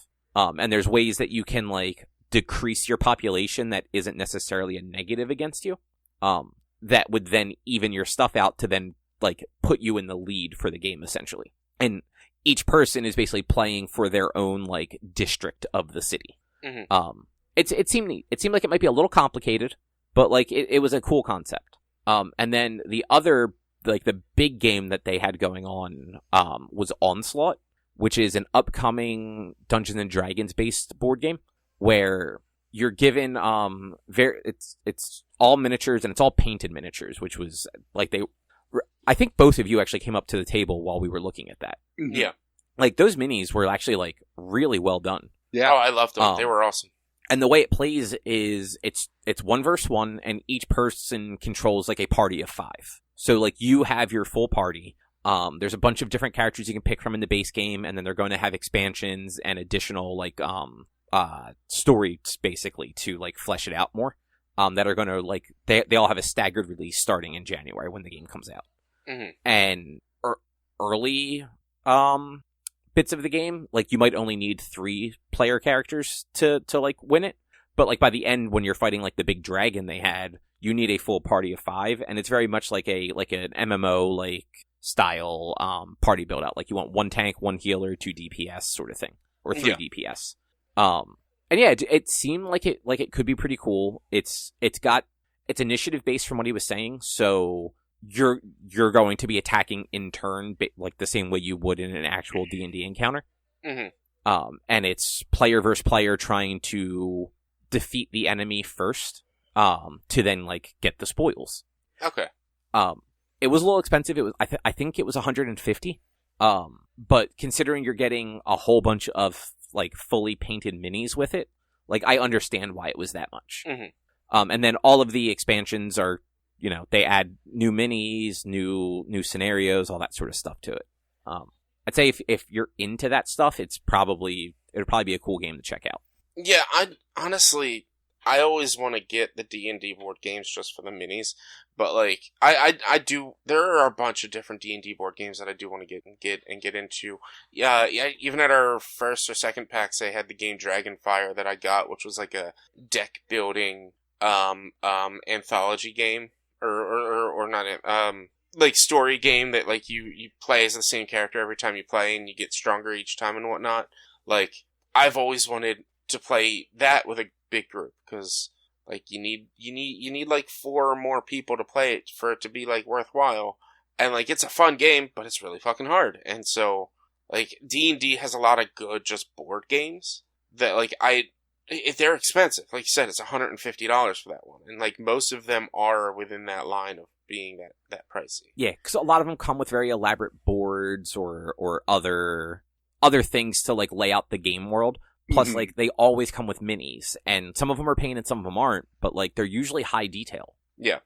And there's ways that you can, like, decrease your population that isn't necessarily a negative against you. That would then even your stuff out to then, like, put you in the lead for the game, essentially. And each person is basically playing for their own, like, district of the city. Mm-hmm. It seemed neat. It seemed like it might be a little complicated, but, like, it was a cool concept. And then the other, like, the big game that they had going on, was Onslaught, which is an upcoming Dungeons and Dragons based board game where you're given, it's all miniatures and it's all painted miniatures, which was, like, I think both of you actually came up to the table while we were looking at that. Yeah. Like, those minis were actually, like, really well done. Yeah. Oh, I loved them. They were awesome. And the way it plays is it's 1 versus 1, and each person controls, like, a party of 5. So, like, you have your full party. There's a bunch of different characters you can pick from in the base game, and then they're going to have expansions and additional, like, stories, basically, to, like, flesh it out more. That are going to, like, they all have a staggered release starting in January when the game comes out. Mm-hmm. And early bits of the game, like, you might only need 3 player characters to like win it, but, like, by the end when you're fighting, like, the big dragon they had, you need a full party of 5, and it's very much like an MMO, like, style party build out. Like, you want 1 tank, 1 healer, 2 DPS sort of thing, or 3 DPS. And yeah, it seemed like it could be pretty cool. It's initiative based from what he was saying, so you're going to be attacking in turn, like the same way you would in an actual D&D encounter. Mm-hmm. And it's player versus player trying to defeat the enemy first, to then, like, get the spoils. Okay. It was a little expensive. It was I think it was $150. But considering you're getting a whole bunch of, like, fully painted minis with it, like, I understand why it was that much. Mm-hmm. And then all of the expansions are, you know, they add new minis, new scenarios, all that sort of stuff to it. I'd say if you're into that stuff, it'd probably be a cool game to check out. Yeah, I always want to get the D&D board games just for the minis, but like I do. There are a bunch of different D&D board games that I do want to get into. Yeah. Even at our first or second PAX, they had the game Dragonfire that I got, which was like a deck building anthology game or not like story game that like you play as the same character every time you play and you get stronger each time and whatnot. Like I've always wanted to play that with a big group because like you need like 4 or more people to play it for it to be like worthwhile, and like it's a fun game but it's really fucking hard. And so like D&D has a lot of good just board games that like if they're expensive, like you said, it's $150 for that one, and like most of them are within that line of being that pricey. Yeah, because a lot of them come with very elaborate boards or other things to like lay out the game world. Plus, like, they always come with minis, and some of them are paint and some of them aren't, but, like, they're usually high detail. Yeah.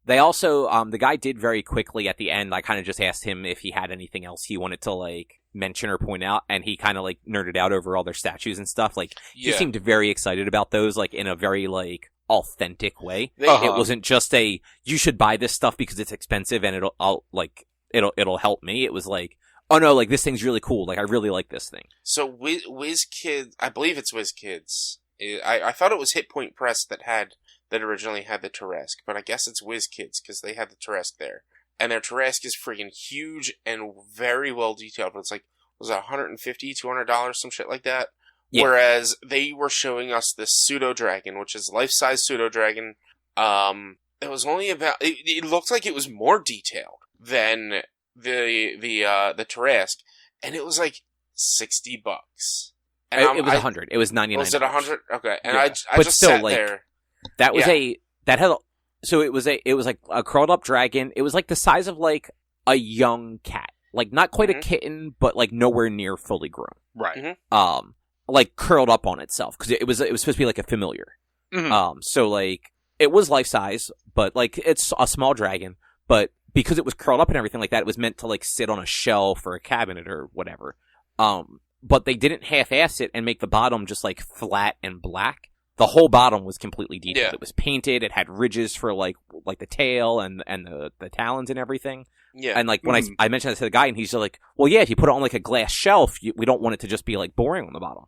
They also, the guy did very quickly at the end, I kind of just asked him if he had anything else he wanted to, like, mention or point out, and he kind of, like, nerded out over all their statues and stuff. Like, he seemed very excited about those, like, in a very, like, authentic way. It wasn't just you should buy this stuff because it's expensive and it'll help me. It was like, oh no, like, this thing's really cool. Like, I really like this thing. So, WizKids, I believe it's WizKids. I thought it was Hit Point Press that originally had the Tarrasque, but I guess it's WizKids, because they had the Tarrasque there. And their Tarrasque is freaking huge and very well detailed, but it's like, was it $150, $200, some shit like that? Yeah. Whereas they were showing us this pseudo-dragon, which is life-size pseudo-dragon. It was only about, it looked like it was more detailed than the Tarrasque, and it was like $60. And it was $100. It was $99. Was it $100? Okay, and yeah. I just still, sat like, there. That was it was like a curled up dragon. It was like the size of like a young cat, like not quite a kitten, but like nowhere near fully grown. Right. Like curled up on itself because it was supposed to be like a familiar. So like it was life size, but like it's a small dragon, but because it was curled up and everything like that, it was meant to like sit on a shelf or a cabinet or whatever. But they didn't half-ass it and make the bottom just like flat and black. The whole bottom was completely detailed. Yeah. It was painted. It had ridges for like the tail and the talons and everything. Yeah. And like when I mentioned that to the guy, and he's just like, "Well, yeah, if you put it on like a glass shelf, we don't want it to just be like boring on the bottom."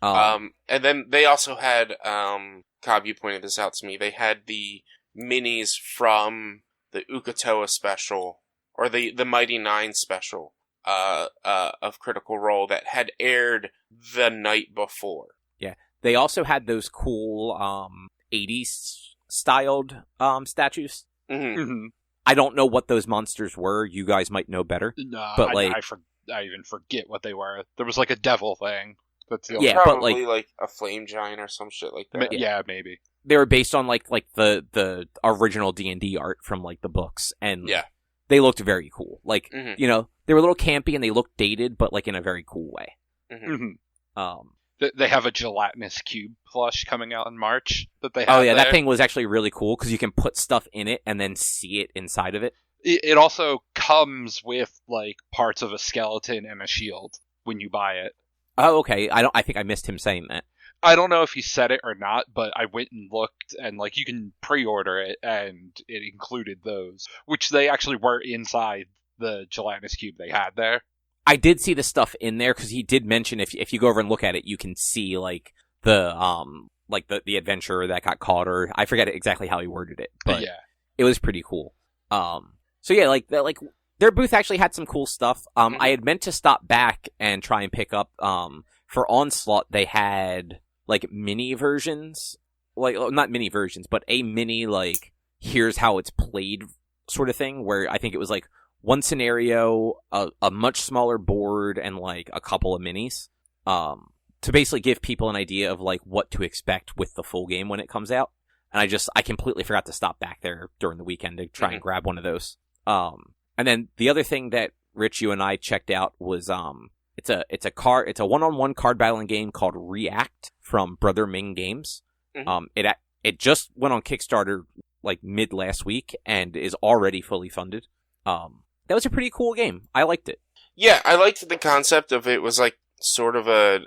And then they also had Cobb. You pointed this out to me. They had the minis from the Ukatoa special or the Mighty Nine special of Critical Role that had aired the night before. Yeah. They also had those cool 80s styled statues. I don't know what those monsters were. You guys might know better. No, but I even forget what they were. There was like a devil thing. That's the probably like a flame giant or some shit like that. Yeah, maybe. They were based on like the original D&D art from like the books, and they looked very cool. Like you know, they were a little campy and they looked dated, but like in a very cool way. They have a gelatinous cube plush coming out in March that they have. Oh yeah, there. That thing was actually really cool because you can put stuff in it and then see it inside of it. It also comes with like parts of a skeleton and a shield when you buy it. Oh, okay. I think I missed him saying that. I don't know if he said it or not, but I went and looked, and like you can pre-order it, and it included those, which they actually were inside the gelatinous cube they had there. I did see the stuff in there because he did mention if you go over and look at it, you can see like the adventurer that got caught, or I forget exactly how he worded it, but it was pretty cool. So yeah, like their booth actually had some cool stuff. I had meant to stop back and try and pick up for Onslaught. They had like mini versions, like not mini versions, but a mini like here's how it's played sort of thing, where I think it was like one scenario, a much smaller board, and like a couple of minis, to basically give people an idea of like what to expect with the full game when it comes out. And I completely forgot to stop back there during the weekend to try and grab one of those. And then the other thing that Rich, you and I checked out was it's a one-on-one card battling game called React from Brother Ming Games. It just went on Kickstarter like mid last week and is already fully funded. That was a pretty cool game. I liked it. Yeah, I liked the concept of it was like sort of it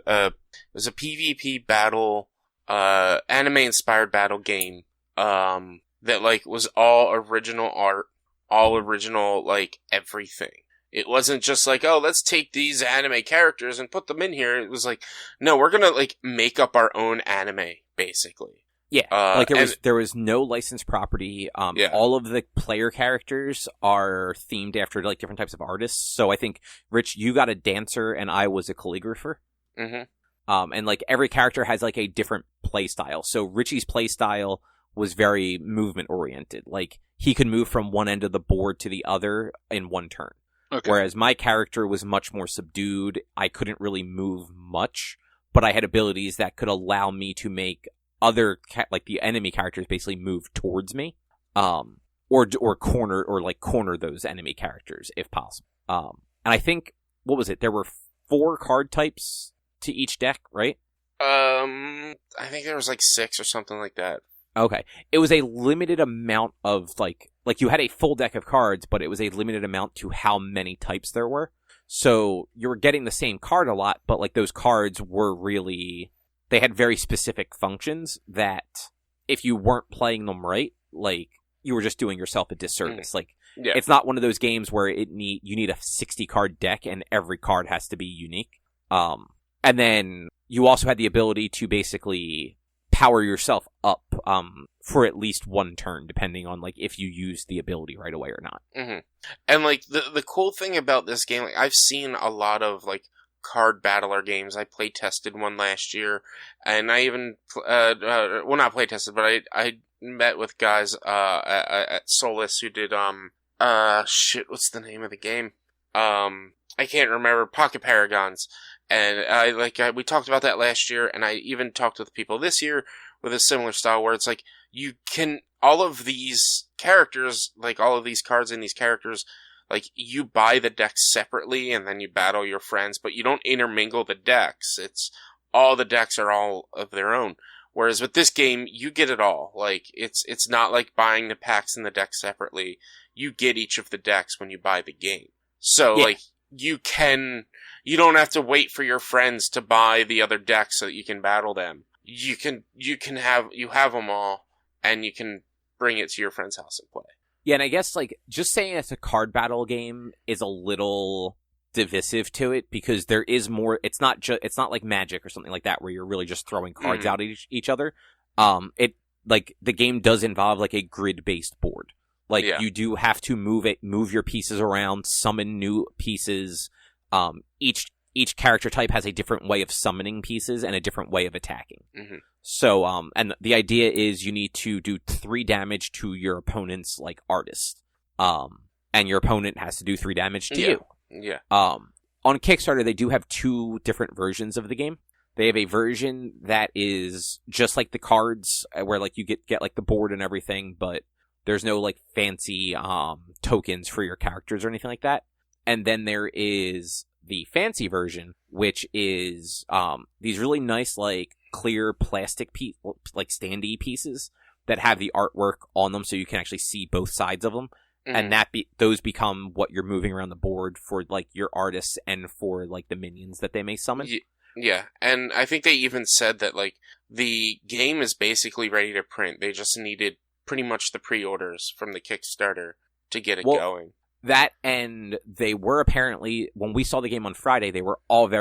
was a PvP battle, anime inspired battle game, that like was all original art, all original, like everything. It wasn't just like, oh, let's take these anime characters and put them in here. It was like, no, we're gonna like make up our own anime, basically. Yeah, like there was no licensed property. All of the player characters are themed after like different types of artists. So I think, Rich, you got a dancer and I was a calligrapher. Mm-hmm. And like every character has like a different play style. So Richie's play style was very movement oriented. Like he could move from one end of the board to the other in one turn. Okay. Whereas my character was much more subdued. I couldn't really move much, but I had abilities that could allow me to make other like the enemy characters basically move towards me, or corner those enemy characters if possible. And I think, what was it? There were 4 card types to each deck, right? I think there was like 6 or something like that. Okay. It was a limited amount of like you had a full deck of cards, but it was a limited amount to how many types there were. So you were getting the same card a lot, but like those cards were really, they had very specific functions that if you weren't playing them right, like you were just doing yourself a disservice. Like it's not one of those games where you need a 60 card deck and every card has to be unique. And then you also had the ability to basically power yourself up for at least one turn, depending on like if you use the ability right away or not. Mm-hmm. And like the cool thing about this game, like I've seen a lot of like card battler games. I play tested one last year, and I even well, not play tested, but I met with guys at Solus who did what's the name of the game? I can't remember. Pocket Paragons. And we talked about that last year, and I even talked with people this year with a similar style where it's like you can, all of these characters, like all of these cards and these characters, like you buy the decks separately and then you battle your friends, but you don't intermingle the decks. It's all the decks are all of their own. Whereas with this game, you get it all. Like it's not like buying the packs and the decks separately. You get each of the decks when you buy the game. So like you don't have to wait for your friends to buy the other decks so that you can battle them. You have them all, and you can bring it to your friend's house and play. Yeah, and I guess like just saying it's a card battle game is a little divisive to it because there is more. It's not like Magic or something like that where you're really just throwing cards out at each other. It like the game does involve like a grid based board. Like you do have to move your pieces around, summon new pieces. Each character type has a different way of summoning pieces and a different way of attacking. Mm-hmm. So, and the idea is you need to do 3 damage to your opponent's, like, artist. And your opponent has to do 3 damage to you. Yeah. On Kickstarter, they do have 2 different versions of the game. They have a version that is just like the cards, where, like, you get like, the board and everything, but there's no, like, fancy, tokens for your characters or anything like that. And then there is the fancy version, which is these really nice, like, clear plastic like standee pieces that have the artwork on them, so you can actually see both sides of them. Mm-hmm. And those become what you're moving around the board for, like, your artists and for, like, the minions that they may summon. Yeah, and I think they even said that, like, the game is basically ready to print. They just needed pretty much the pre-orders from the Kickstarter to get it going. That, and they were apparently, when we saw the game on Friday, they were all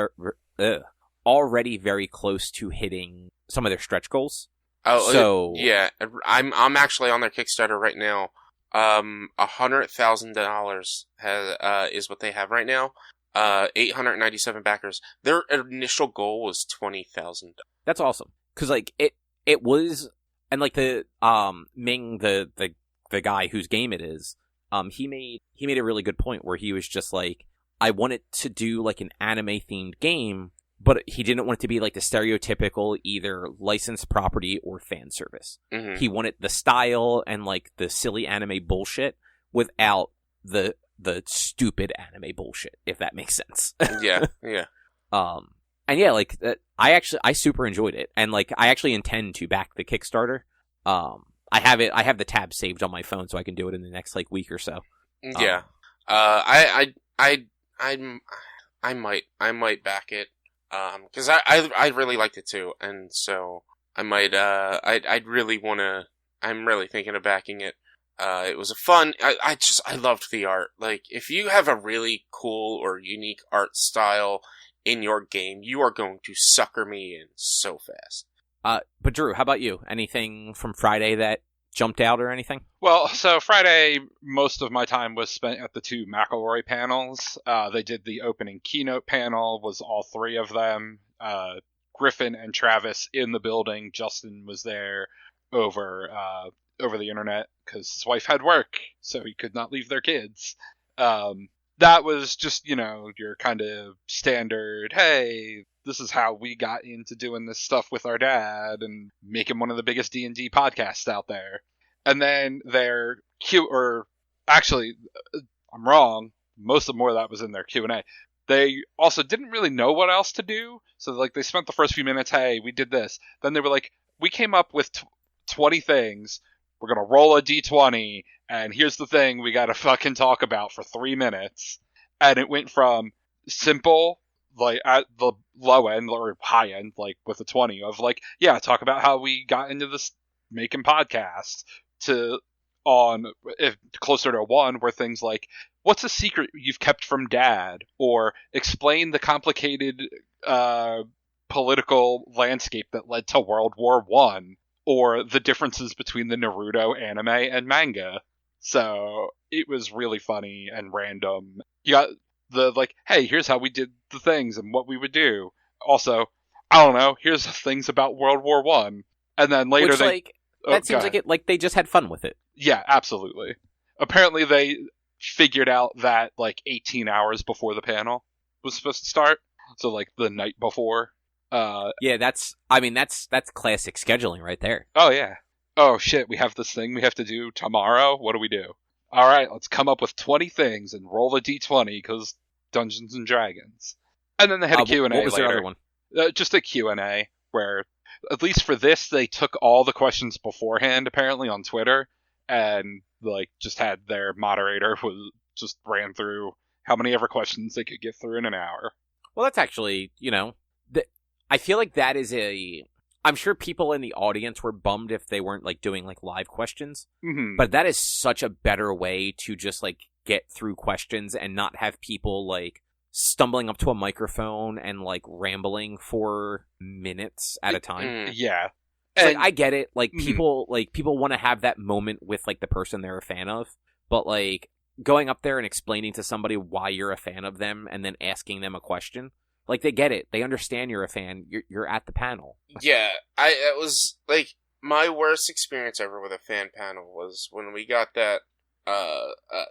already very close to hitting some of their stretch goals. Oh, so yeah, I'm actually on their Kickstarter right now. $100,000 is what they have right now. 897 backers. Their initial goal was $20,000. That's awesome, because like it was, and like the Ming, the guy whose game it is. He made a really good point where he was just like, I wanted to do like an anime themed game, but he didn't want it to be like the stereotypical either licensed property or fan service. Mm-hmm. He wanted the style and like the silly anime bullshit without the stupid anime bullshit, if that makes sense. Yeah. And yeah, like I super enjoyed it, and like I actually intend to back the Kickstarter. I have the tab saved on my phone, so I can do it in the next like week or so. Yeah. I might back it. Because I really liked it too, and so I might, I'd really want to, I'm really thinking of backing it. It was a fun, I loved the art. Like, if you have a really cool or unique art style in your game, you are going to sucker me in so fast. But Drew, how about you? Anything from Friday that jumped out or anything? Well, so Friday, most of my time was spent at the 2 McElroy panels. They did the opening keynote panel, was all 3 of them. Griffin and Travis in the building. Justin was there over the internet because his wife had work, so he could not leave their kids. That was just, your kind of standard, hey, this is how we got into doing this stuff with our dad and making one of the biggest D&D podcasts out there. And then their actually, I'm wrong. More of that was in their Q&A. They also didn't really know what else to do. So they spent the first few minutes, hey, we did this. Then they were like, we came up with 20 things. We're going to roll a D20. And here's the thing we got to fucking talk about for 3 minutes. And it went from simple, like at the low end or high end, like with a 20 of like, yeah, talk about how we got into this making podcasts, to closer to 1 where things like, what's a secret you've kept from dad? Or explain the complicated political landscape that led to World War I. Or the differences between the Naruto anime and manga. So it was really funny and random. You got the hey, here's how we did the things and what we would do. Also, I don't know, here's things about World War I. And then later that seems like they just had fun with it. Yeah, absolutely. Apparently they figured out that 18 hours before the panel was supposed to start. So the night before. Yeah, that's classic scheduling right there. Oh yeah. Oh shit, we have this thing we have to do tomorrow. What do we do? All right, let's come up with 20 things and roll a d20 because Dungeons and Dragons. And then they had a Q&A what was later. The other one? Just a Q&A where, at least for this, they took all the questions beforehand apparently on Twitter and just had their moderator who just ran through how many ever questions they could get through in an hour. Well, that's actually, I feel like that is I'm sure people in the audience were bummed if they weren't doing live questions, but that is such a better way to just get through questions and not have people stumbling up to a microphone and rambling for minutes at a time. Yeah. And I get it. People want to have that moment with the person they're a fan of, but going up there and explaining to somebody why you're a fan of them and then asking them a question. They get it. They understand you're a fan. You're at the panel. Yeah, it was my worst experience ever with a fan panel was when we got that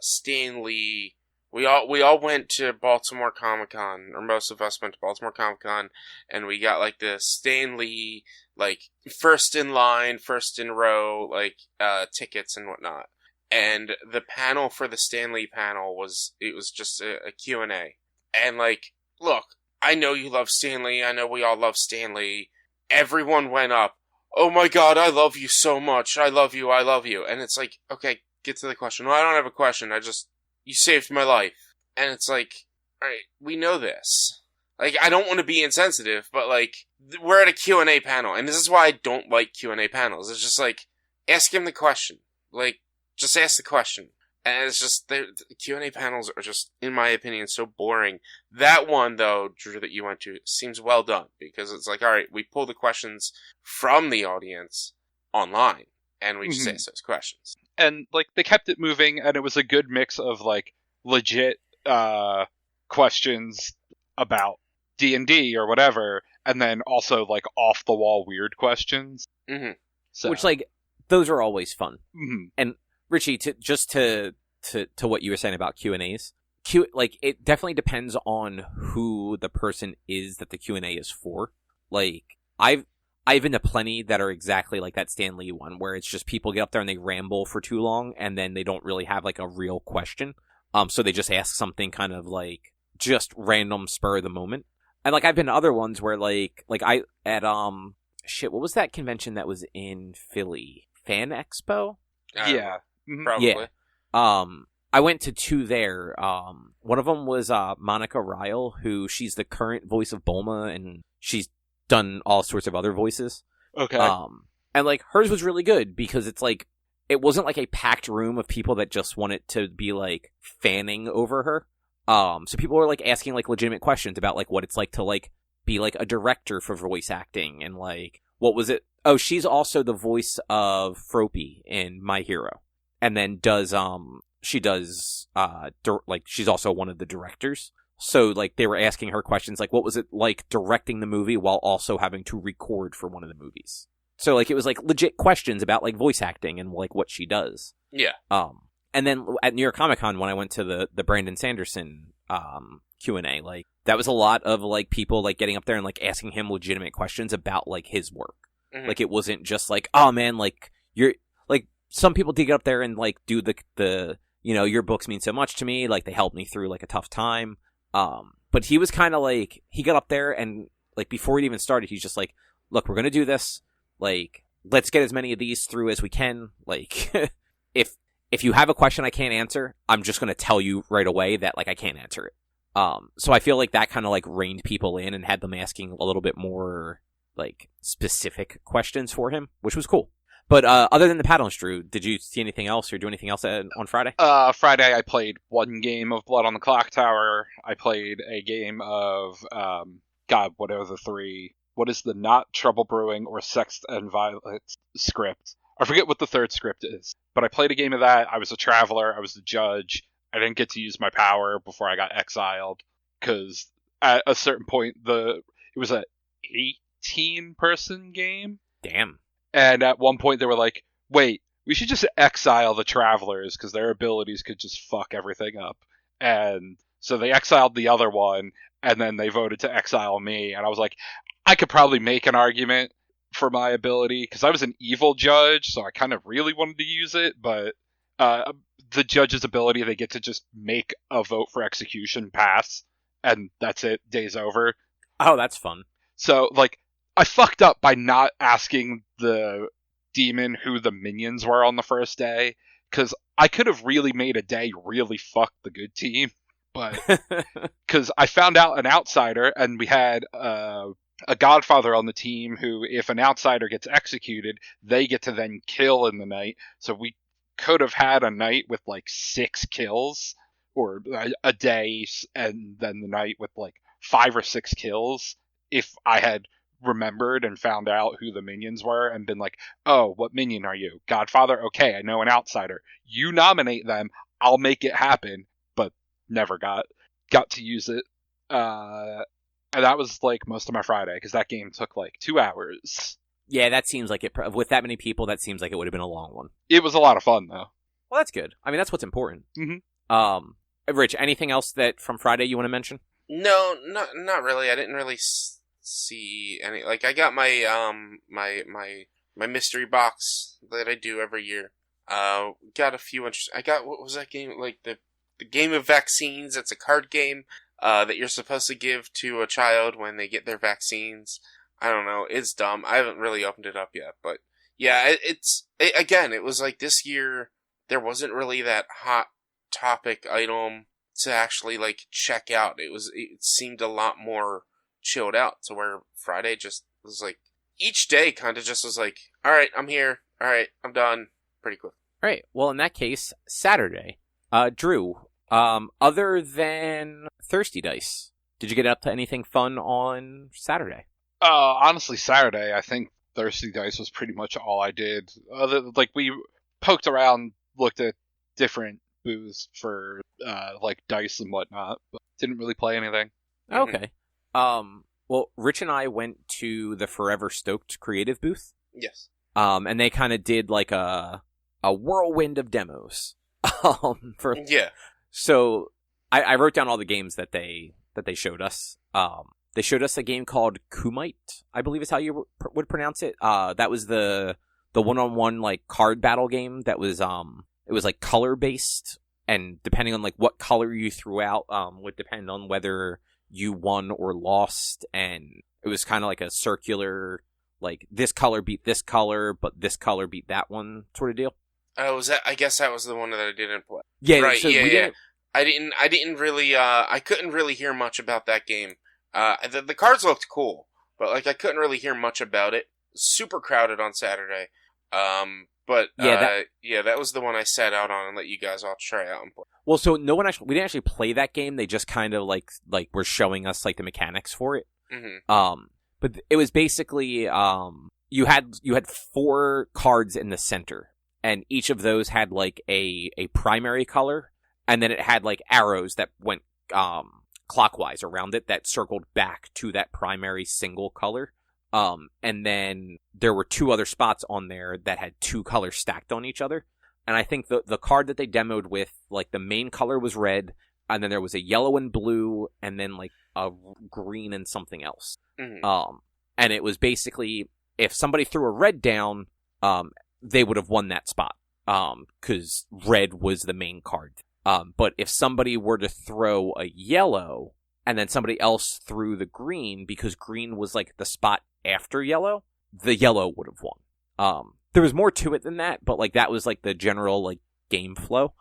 Stan Lee. We all went to Baltimore Comic-Con, or most of us went to Baltimore Comic-Con, and we got the Stan Lee first in line, first in row tickets and whatnot. And the panel for the Stan Lee panel was just a Q&A. And look, I know you love Stan Lee. I know we all love Stan Lee. Everyone went up. Oh my god, I love you so much. I love you. I love you. And it's okay, get to the question. Well, I don't have a question. You saved my life. And it's alright, we know this. I don't want to be insensitive, but we're at a Q&A panel. And this is why I don't like Q&A panels. It's just ask him the question. Just ask the question. And it's just, the Q&A panels are just, in my opinion, so boring. That one, though, Drew, that you went to, seems well done. Because it's alright, we pull the questions from the audience online. And we just ask those questions. And, they kept it moving, and it was a good mix of, legit questions about D&D or whatever, and then also, off-the-wall weird questions. Mm-hmm. So. Which, those are always fun. Mm-hmm. And Richie, to what you were saying about Q&As, it definitely depends on who the person is that the Q&A is for. I've been to plenty that are exactly like that Stan Lee one, where it's just people get up there and they ramble for too long, and then they don't really have a real question. So they just ask something kind of just random spur of the moment. And I've been to other ones where I at what was that convention that was in Philly? Fan Expo? Yeah. Probably. Yeah. I went to two there. One of them was Monica Ryle, she's the current voice of Bulma, and she's done all sorts of other voices. Okay. And like hers was really good because it's like it wasn't like a packed room of people that just wanted to be like fanning over her. So people were like asking like legitimate questions about like what it's like to like be like a director for voice acting and like what was it? Oh, she's also the voice of Froppy in My Hero, and then she's also one of the directors. So like they were asking her questions like what was it like directing the movie while also having to record for one of the movies. So like it was like legit questions about like voice acting and like what she does. Yeah. And then at New York Comic Con when I went to the Brandon Sanderson Q&A, like that was a lot of like people like getting up there and like asking him legitimate questions about like his work. Mm-hmm. Like it wasn't just like, oh man, like you're like some people did get up there and like do the you know, your books mean so much to me, like they helped me through like a tough time. But he was kind of like he got up there and like before it even started, he's just like, look, we're gonna do this. Like, let's get as many of these through as we can. Like, if you have a question I can't answer, I'm just going to tell you right away that, like, I can't answer it. So I feel like that kind of, like, reined people in and had them asking a little bit more, like, specific questions for him, which was cool. But other than the paddles, Drew, did you see anything else or do anything else on Friday? Friday I played one game of Blood on the Clocktower. I played a game of, what are the three... What is the not trouble brewing or sex and violence script? I forget what the third script is. But I played a game of that. I was a traveler. I was the judge. I didn't get to use my power before I got exiled. Because at a certain point, it was a 18-person game. Damn. And at one point, they were like, wait, we should just exile the travelers because their abilities could just fuck everything up. And so they exiled the other one, and then they voted to exile me. And I was like, I could probably make an argument for my ability because I was an evil judge, so I kind of really wanted to use it. But the judge's ability, they get to just make a vote for execution pass, and that's it. Day's over. Oh, that's fun. So, like, I fucked up by not asking the demon who the minions were on the first day because I could have really made a day really fuck the good team. But because I found out an outsider, and we had a godfather on the team who, if an outsider gets executed, they get to then kill in the night. So we could have had a night with like 6 kills, or a day and then the night with like 5 or 6 kills if I had remembered and found out who the minions were and been like, oh, what minion are you? Godfather? Okay, I know an outsider. You nominate them, I'll make it happen. But never got to use it. And that was like most of my Friday because that game took like 2 hours. Yeah, that seems like it. With that many people, that seems like it would have been a long one. It was a lot of fun though. Well, that's good. I mean, that's what's important. Mm-hmm. Rich, anything else that from Friday you want to mention? No, not really. I didn't really see any. Like, I got my my mystery box that I do every year. Got a few I got, what was that game? Like the game of vaccines. It's a card game that you're supposed to give to a child when they get their vaccines. I don't know. It's dumb. I haven't really opened it up yet, but yeah, it was like this year there wasn't really that hot topic item to actually like check out. It seemed a lot more chilled out to where Friday just was like each day kind of just was like, all right, I'm here. All right, I'm done. Pretty quick. All right. Well, in that case, Saturday. Drew, other than Thirsty Dice, did you get up to anything fun on Saturday? Honestly, Saturday, I think Thirsty Dice was pretty much all I did. Like, we poked around, looked at different booths for, like, dice and whatnot, but didn't really play anything. Okay. Well, Rich and I went to the Forever Stoked creative booth. Yes. And they kind of did, like, a whirlwind of demos. Yeah. So, I wrote down all the games that they showed us. They showed us a game called Kumite, I believe is how you would pronounce it. That was the one-on-one like card battle game that was it was like color based, and depending on like what color you threw out would depend on whether you won or lost, and it was kind of like a circular, like this color beat this color, but this color beat that one sort of deal. Oh, was that? I guess that was the one that I didn't play. Yeah, right. so yeah, we yeah. didn't. I didn't really. I couldn't really hear much about that game. The cards looked cool, but like I couldn't really hear much about it. Super crowded on Saturday. But that was the one I sat out on and let you guys all try out and play. Well, so we didn't actually play that game. They just kind of like were showing us like the mechanics for it. Mm-hmm. But it was basically you had 4 cards in the center, and each of those had like a primary color, and then it had like arrows that went clockwise around it that circled back to that primary single color. And then there were 2 other spots on there that had 2 colors stacked on each other. And I think the card that they demoed with, like, the main color was red, and then there was a yellow and blue, and then, like, a green and something else. Mm-hmm. And it was basically, if somebody threw a red down, they would have won that spot, because red was the main card. But if somebody were to throw a yellow, and then somebody else threw the green, because green was, like, the spot after yellow, the yellow would have won. There was more to it than that, but like that was like the general like game flow.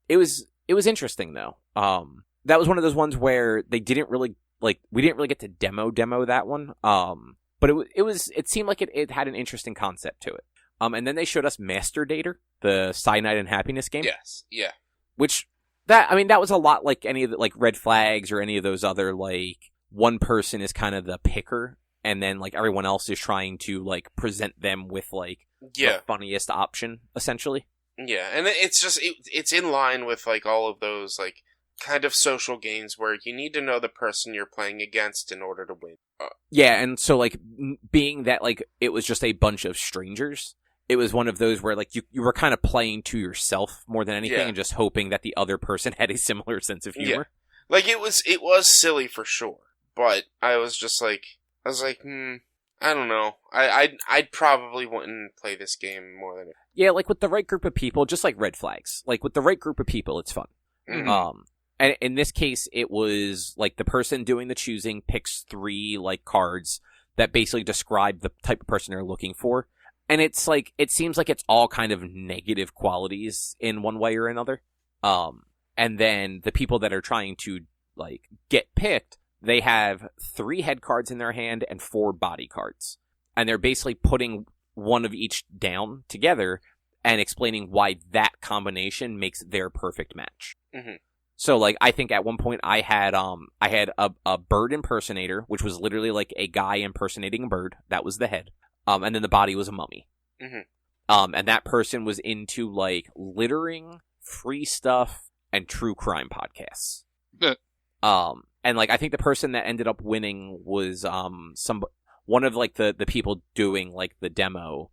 It was interesting though. That was one of those ones where they didn't really we didn't really get to demo that one. But it seemed like it had an interesting concept to it. And then they showed us Master Dater, the Cyanide and Happiness game. Yes, yeah. Which that was a lot like any of the like Red Flags or any of those other like one person is kind of the picker. And then, like, everyone else is trying to, like, present them with, like, the funniest option, essentially. Yeah, and it's just, it's in line with, like, all of those, like, kind of social games where you need to know the person you're playing against in order to win. Yeah, and so, like, being that, like, it was just a bunch of strangers, it was one of those where, like, you were kind of playing to yourself more than anything and just hoping that the other person had a similar sense of humor. Yeah. Like, it was silly for sure, but I was like, I don't know. I'd probably wouldn't play this game more than it. Yeah, like with the right group of people, just like Red Flags. Like with the right group of people, it's fun. Mm-hmm. And in this case, it was like the person doing the choosing picks 3 like cards that basically describe the type of person they're looking for. And it's like, it seems like it's all kind of negative qualities in one way or another. And then the people that are trying to like get picked, they have 3 head cards in their hand and 4 body cards. And they're basically putting one of each down together and explaining why that combination makes their perfect match. Mm-hmm. So, like, I think at one point I had a bird impersonator, which was literally like a guy impersonating a bird. That was the head. And then the body was a mummy. Mm-hmm. And that person was into, like, littering, free stuff, and true crime podcasts. And like I think the person that ended up winning was one of like the people doing like the demo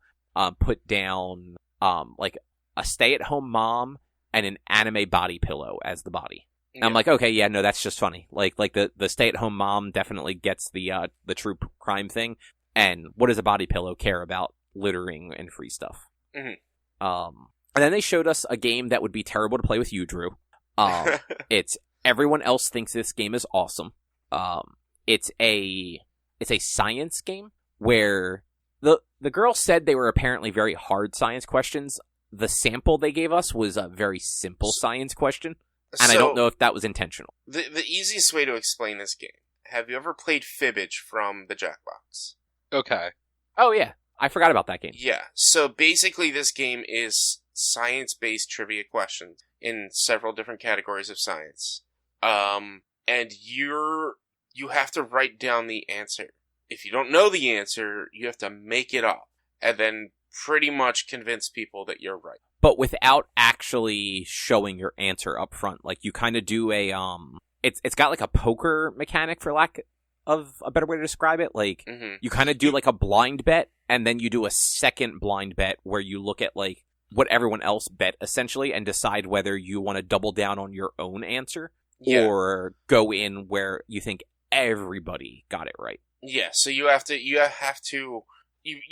put down like a stay-at-home mom and an anime body pillow as the body. And I'm like, okay, yeah, no, that's just funny. Like the stay-at-home mom definitely gets the true crime thing. And what does a body pillow care about littering and free stuff? Mm-hmm. And then they showed us a game that would be terrible to play with you, Drew. It's everyone else thinks this game is awesome. It's a science game where the girl said they were apparently very hard science questions. The sample they gave us was a very simple science question, and I don't know if that was intentional. The easiest way to explain this game: have you ever played Fibbage from the Jackbox? Okay. Oh yeah, I forgot about that game. Yeah. So basically, this game is science-based trivia questions in several different categories of science. And you have to write down the answer. If you don't know the answer, you have to make it up and then pretty much convince people that you're right. But without actually showing your answer up front. Like you kind of do a it's got like a poker mechanic for lack of a better way to describe it. Like you kind of do like a blind bet and then you do a second blind bet where you look at like what everyone else bet essentially and decide whether you want to double down on your own answer. Yeah. Or go in where you think everybody got it right. Yeah, so you have to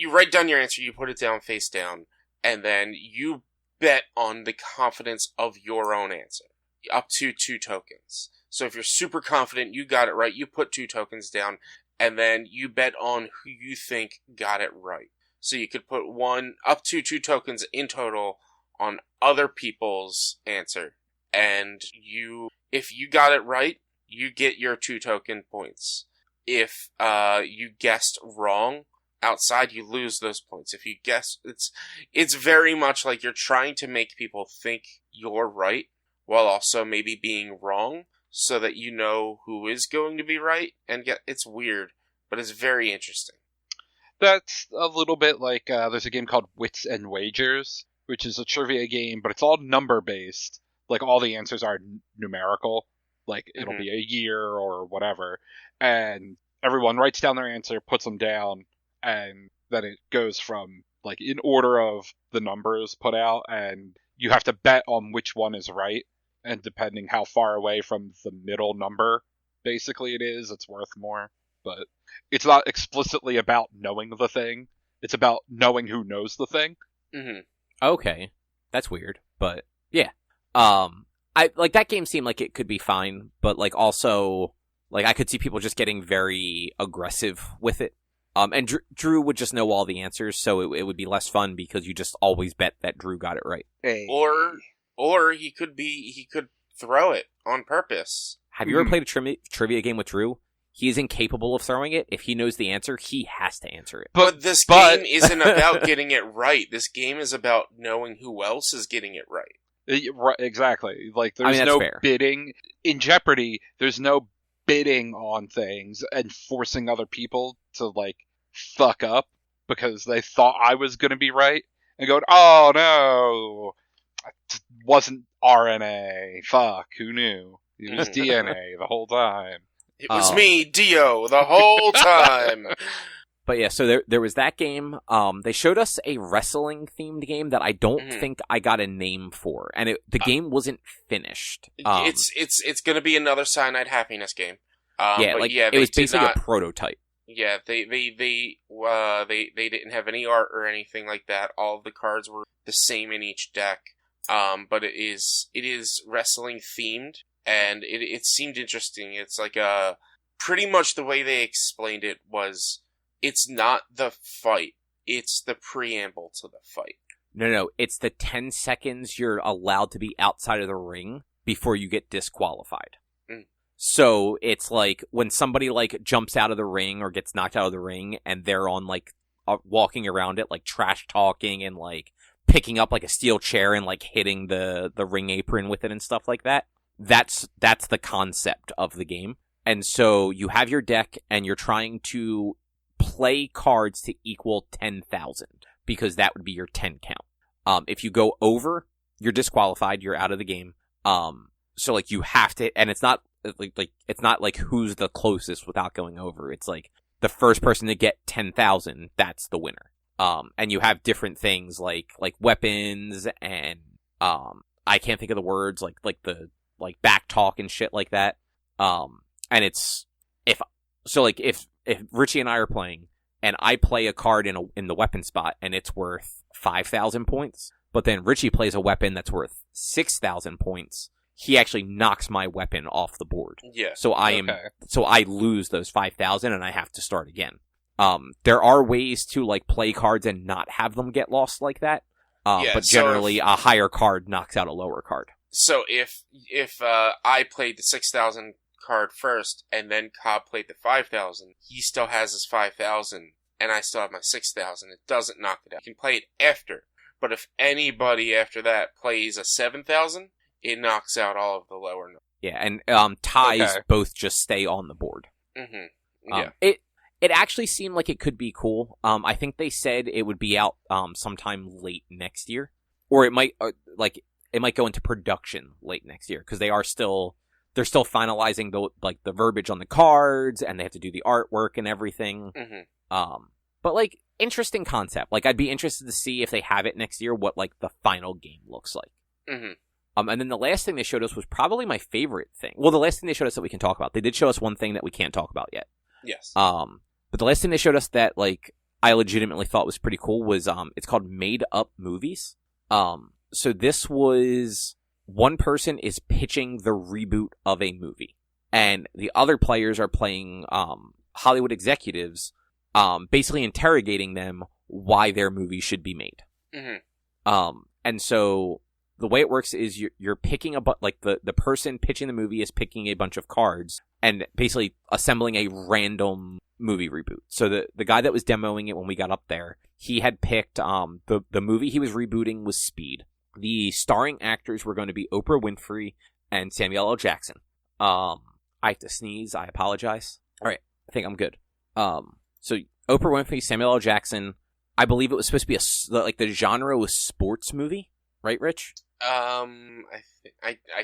write down your answer, you put it down face down, and then you bet on the confidence of your own answer. Up to 2 tokens. So if you're super confident you got it right, you put 2 tokens down, and then you bet on who you think got it right. So you could put up to 2 tokens in total on other people's answer. And if you got it right, you get your 2 token points. If you guessed wrong outside, you lose those points. If you guess, it's very much like you're trying to make people think you're right while also maybe being wrong, so that you know who is going to be right. And it's weird, but it's very interesting. That's a little bit like there's a game called Wits and Wagers, which is a trivia game, but it's all number based. Like all the answers are numerical. Like it'll be a year or whatever, and everyone writes down their answer, puts them down, and then it goes from like in order of the numbers put out, and you have to bet on which one is right, and depending how far away from the middle number basically it is, it's worth more. But it's not explicitly about knowing the thing. It's about knowing who knows the thing. Mm-hmm. Okay. That's weird, but yeah. I like that game seemed like it could be fine, but like also like I could see people just getting very aggressive with it. And Drew would just know all the answers, so it would be less fun because you just always bet that Drew got it right. Hey. Or he could throw it on purpose. Have you ever played a trivia game with Drew? He is incapable of throwing it. If he knows the answer, he has to answer it. But this game isn't about getting it right. This game is about knowing who else is getting it right. Exactly. Like, there's no bidding. In Jeopardy, there's no bidding on things and forcing other people to, like, fuck up because they thought I was going to be right. And going, oh, no, it wasn't RNA. Fuck, who knew? It was DNA the whole time. It was me, Dio, the whole time. But yeah, so there was that game. They showed us a wrestling-themed game that I don't think I got a name for, and the game wasn't finished. It's going to be another Cyanide Happiness game. It was basically a prototype. Yeah, they didn't have any art or anything like that. All of the cards were the same in each deck. But it is wrestling themed, and it seemed interesting. It's like pretty much the way they explained it was, it's not the fight, it's the preamble to the fight. No, it's the 10 seconds you're allowed to be outside of the ring before you get disqualified. So it's like when somebody like jumps out of the ring or gets knocked out of the ring and they're on like walking around it, like trash talking and like picking up like a steel chair and like hitting the ring apron with it and stuff like that. That's the concept of the game. And so you have your deck and you're trying to play cards to equal 10,000 because that would be your 10 count. If you go over, you're disqualified. You're out of the game. So like you have to, and it's not like it's not like who's the closest without going over. It's like the first person to get 10,000, that's the winner. And you have different things like weapons and I can't think of the words like the back talk and shit like that. And it's if Richie and I are playing and I play a card in the weapon spot and it's worth 5,000 points, but then Richie plays a weapon that's worth 6,000 points, he actually knocks my weapon off the board. Yeah. So I lose those 5,000 and I have to start again. There are ways to like play cards and not have them get lost like that. But generally a higher card knocks out a lower card. So if I played the 6,000 card first and then Cobb played the 5,000, he still has his 5,000 and I still have my 6,000. It doesn't knock it out. You can play it after. But if anybody after that plays a 7,000, it knocks out all of the lower numbers. Yeah, and ties both just stay on the board. Mm-hmm. Yeah. It actually seemed like it could be cool. I think they said it would be out sometime late next year, or it might go into production late next year because they're still finalizing the verbiage on the cards and they have to do the artwork and everything. Mm-hmm. But like interesting concept. Like I'd be interested to see if they have it next year what like the final game looks like. Mm-hmm. And then the last thing they showed us was probably my favorite thing. Well, the last thing they showed us that we can talk about. They did show us one thing that we can't talk about yet. Yes. But the last thing they showed us that like I legitimately thought was pretty cool was it's called Made Up Movies. So this was one person is pitching the reboot of a movie, and the other players are playing Hollywood executives, basically interrogating them why their movie should be made. Mm-hmm. And so the way it works is you're picking the person pitching the movie is picking a bunch of cards and basically assembling a random movie reboot. So the guy that was demoing it when we got up there, he had picked the movie he was rebooting was Speed. The starring actors were going to be Oprah Winfrey and Samuel L. Jackson. I have to sneeze. I apologize. All right, I think I'm good. So Oprah Winfrey, Samuel L. Jackson. I believe it was supposed to be the genre was sports movie, right, Rich? I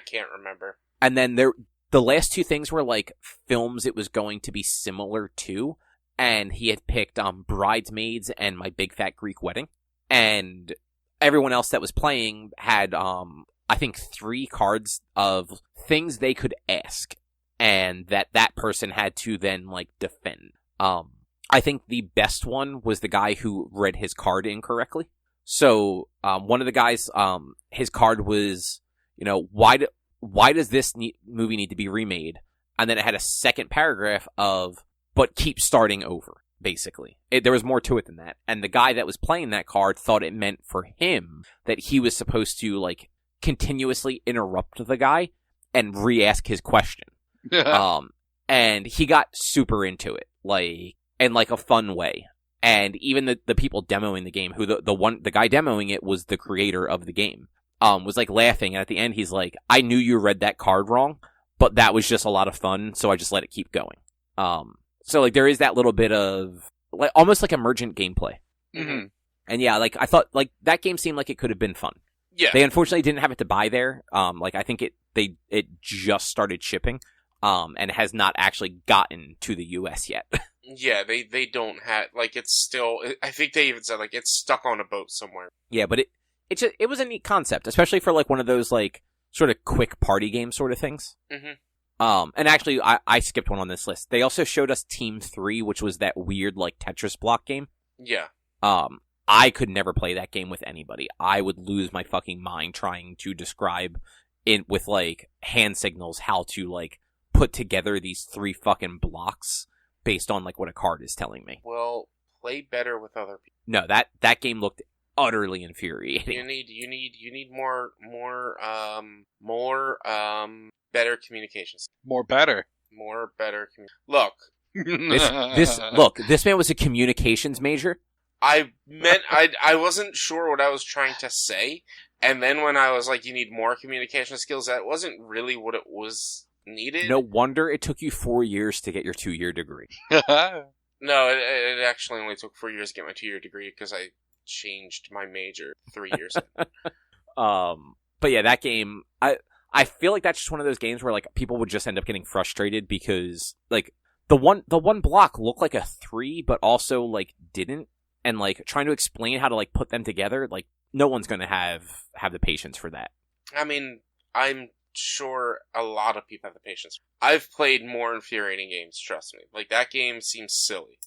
can't remember. And then the last two things were like films it was going to be similar to, and he had picked Bridesmaids and My Big Fat Greek Wedding, and everyone else that was playing had I think 3 cards of things they could ask, and that person had to then like defend. I think the best one was the guy who read his card incorrectly. So one of the guys, his card was, why does this movie need to be remade? And then it had a second paragraph of, but keep starting over, basically. There was more to it than that. And the guy that was playing that card thought it meant for him that he was supposed to, like, continuously interrupt the guy and re-ask his question. And he got super into it, like, in, like, a fun way. And even the people demoing the game, who the guy demoing it was the creator of the game, was like laughing. And at the end, he's like, I knew you read that card wrong, but that was just a lot of fun. So I just let it keep going. So like there is that little bit of like almost like emergent gameplay. Mm-hmm. And yeah, like I thought like that game seemed like it could have been fun. Yeah. They unfortunately didn't have it to buy there. Like I think it just started shipping, and has not actually gotten to the US yet. Yeah, they don't have, like, it's still, I think they even said, like, it's stuck on a boat somewhere. Yeah, but it was a neat concept, especially for, like, one of those, like, sort of quick party game sort of things. Mm-hmm. And actually, I skipped one on this list. They also showed us Team 3, which was that weird, like, Tetris block game. Yeah. I could never play that game with anybody. I would lose my fucking mind trying to describe with, like, hand signals how to, like, put together these 3 fucking blocks based on like what a card is telling me. Well, play better with other people. No, that game looked utterly infuriating. You need more better communications. More better. Look. This man was a communications major. I meant I wasn't sure what I was trying to say, and then when I was like, you need more communication skills, that wasn't really what it was needed. No wonder it took you 4 years to get your 2-year degree. No, it actually only took 4 years to get my 2-year degree because I changed my major 3 years in. But yeah, that game, I feel like that's just one of those games where like people would just end up getting frustrated because like the one block looked like a 3, but also like didn't, and like trying to explain how to like put them together, like no one's gonna have the patience for that. I mean, I'm sure a lot of people have the patience. I've played more infuriating games, trust me. Like, that game seems silly,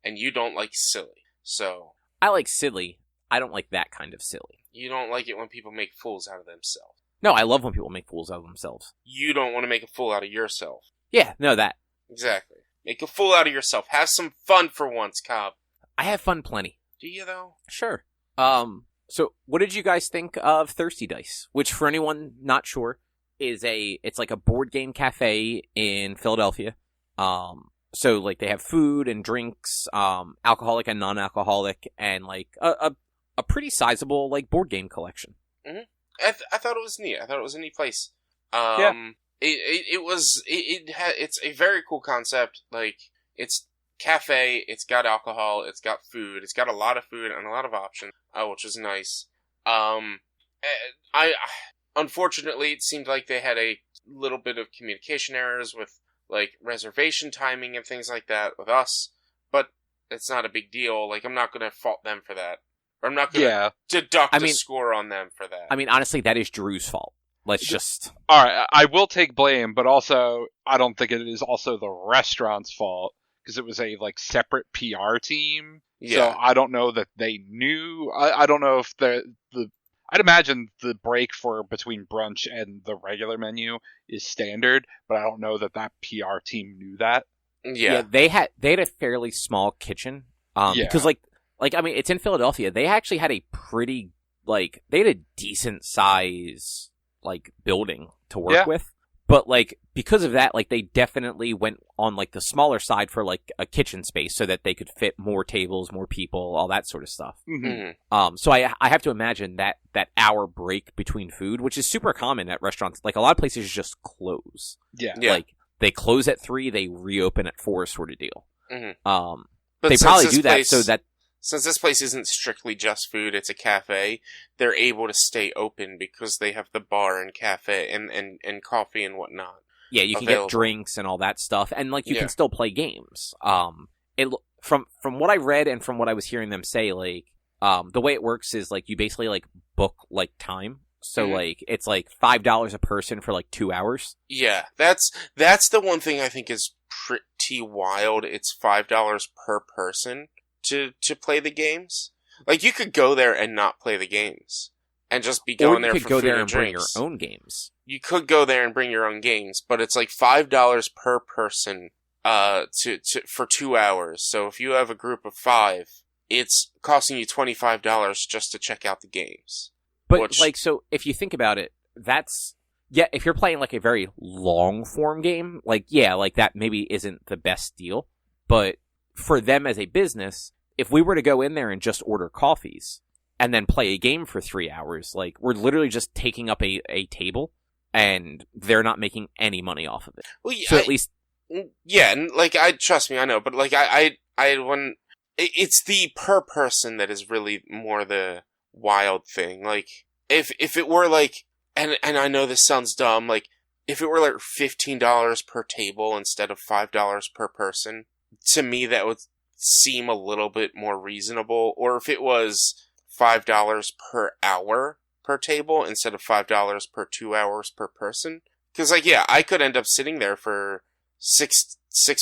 and you don't like silly, so... I like silly. I don't like that kind of silly. You don't like it when people make fools out of themselves. No, I love when people make fools out of themselves. You don't want to make a fool out of yourself. Yeah, no, that. Exactly. Make a fool out of yourself. Have some fun for once, Cobb. I have fun plenty. Do you, though? Sure. So what did you guys think of Thirsty Dice? Which, for anyone not sure, it's like a board game cafe in Philadelphia. So like they have food and drinks, alcoholic and non-alcoholic, and like a pretty sizable like board game collection. Mm-hmm. I thought it was neat. I thought it was a neat place. Yeah. It's a very cool concept. Like, it's cafe, it's got alcohol, it's got food, it's got a lot of food and a lot of options, which is nice. Unfortunately, it seemed like they had a little bit of communication errors with, like, reservation timing and things like that with us, but it's not a big deal. Like, I'm not going to fault them for that. Or I'm not going to deduct a score on them for that. I mean, honestly, that is Drew's fault. Let's just... Alright, I will take blame, but also, I don't think it is also the restaurant's fault, because it was a, like, separate PR team. Yeah. So I don't know that they knew. I don't know if I'd imagine the break between brunch and the regular menu is standard, but I don't know that PR team knew that. Yeah. They had a fairly small kitchen. Because like like, I mean, it's in Philadelphia. They actually had a pretty, like, they had a decent size, like, building to work with. But, like, because of that, like, they definitely went on, like, the smaller side for, like, a kitchen space so that they could fit more tables, more people, all that sort of stuff. So I have to imagine that hour break between food, which is super common at restaurants. Like, a lot of places just close. Yeah. Like, they close at 3, they reopen at 4 sort of deal. But they probably do that so that... Since this place isn't strictly just food, it's a cafe, they're able to stay open because they have the bar and cafe and coffee and whatnot. Yeah, you can get drinks and all that stuff, and like you can still play games. From what I read and from what I was hearing them say, like the way it works is like you basically like book like time. So like it's like $5 a person for like 2 hours. Yeah, that's the one thing I think is pretty wild. It's $5 per person to play the games. Like, you could go there and not play the games and just be going there for food and drinks. Or you could go there and bring your own games. You could go there and bring your own games, but it's like $5 per person for 2 hours. So if you have a group of 5, it's costing you $25 just to check out the games. But like, so if you think about it, that's if you're playing like a very long form game, like like that maybe isn't the best deal, but for them as a business, if we were to go in there and just order coffees and then play a game for 3 hours, like, we're literally just taking up a table and they're not making any money off of it. Well, so at least... Yeah, and, like, trust me, I know, but, like, when... It's the per person that is really more the wild thing. Like, if it were, like... And I know this sounds dumb, like, if it were, like, $15 per table instead of $5 per person... To me, that would seem a little bit more reasonable. Or if it was $5 per hour per table instead of $5 per 2 hours per person. Because, like, yeah, I could end up sitting there for six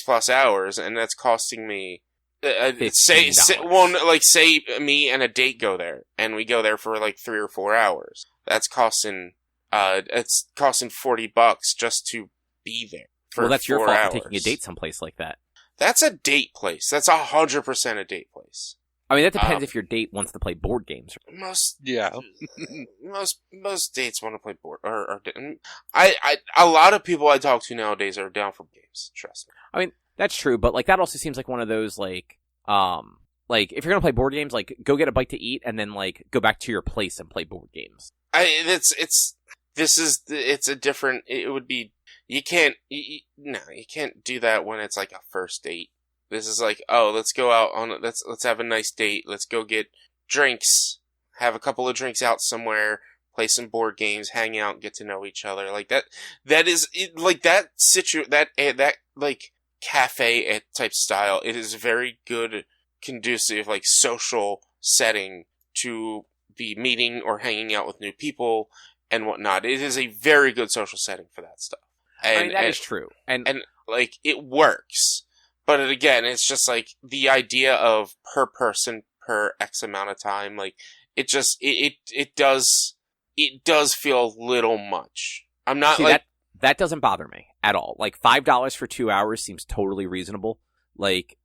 plus hours, and that's costing me. Say me and a date go there, and we go there for like 3 or 4 hours. That's costing. It's costing $40 just to be there. For that's 4 your fault hours. for taking a date someplace like that. That's a date place. That's 100% a date place. I mean, that depends if your date wants to play board games. Most dates want to play board. A lot of people I talk to nowadays are down for games. Trust me. I mean, that's true, but like that also seems like one of those like if you're gonna play board games, like go get a bite to eat and then like go back to your place and play board games. It's a different. It would be. You can't do that when it's like a first date. This is like, oh, let's go out let's have a nice date. Let's go get drinks, have a couple of drinks out somewhere, play some board games, hang out, get to know each other. Like that is like that like cafe type style. It is very good, conducive, like social setting to be meeting or hanging out with new people and whatnot. It is a very good social setting for that stuff. I mean, that is true. And like, it works. But again, it's just like the idea of per person per X amount of time, like, it just, it does feel a little much. I'm not that doesn't bother me at all. Like, $5 for 2 hours seems totally reasonable. Like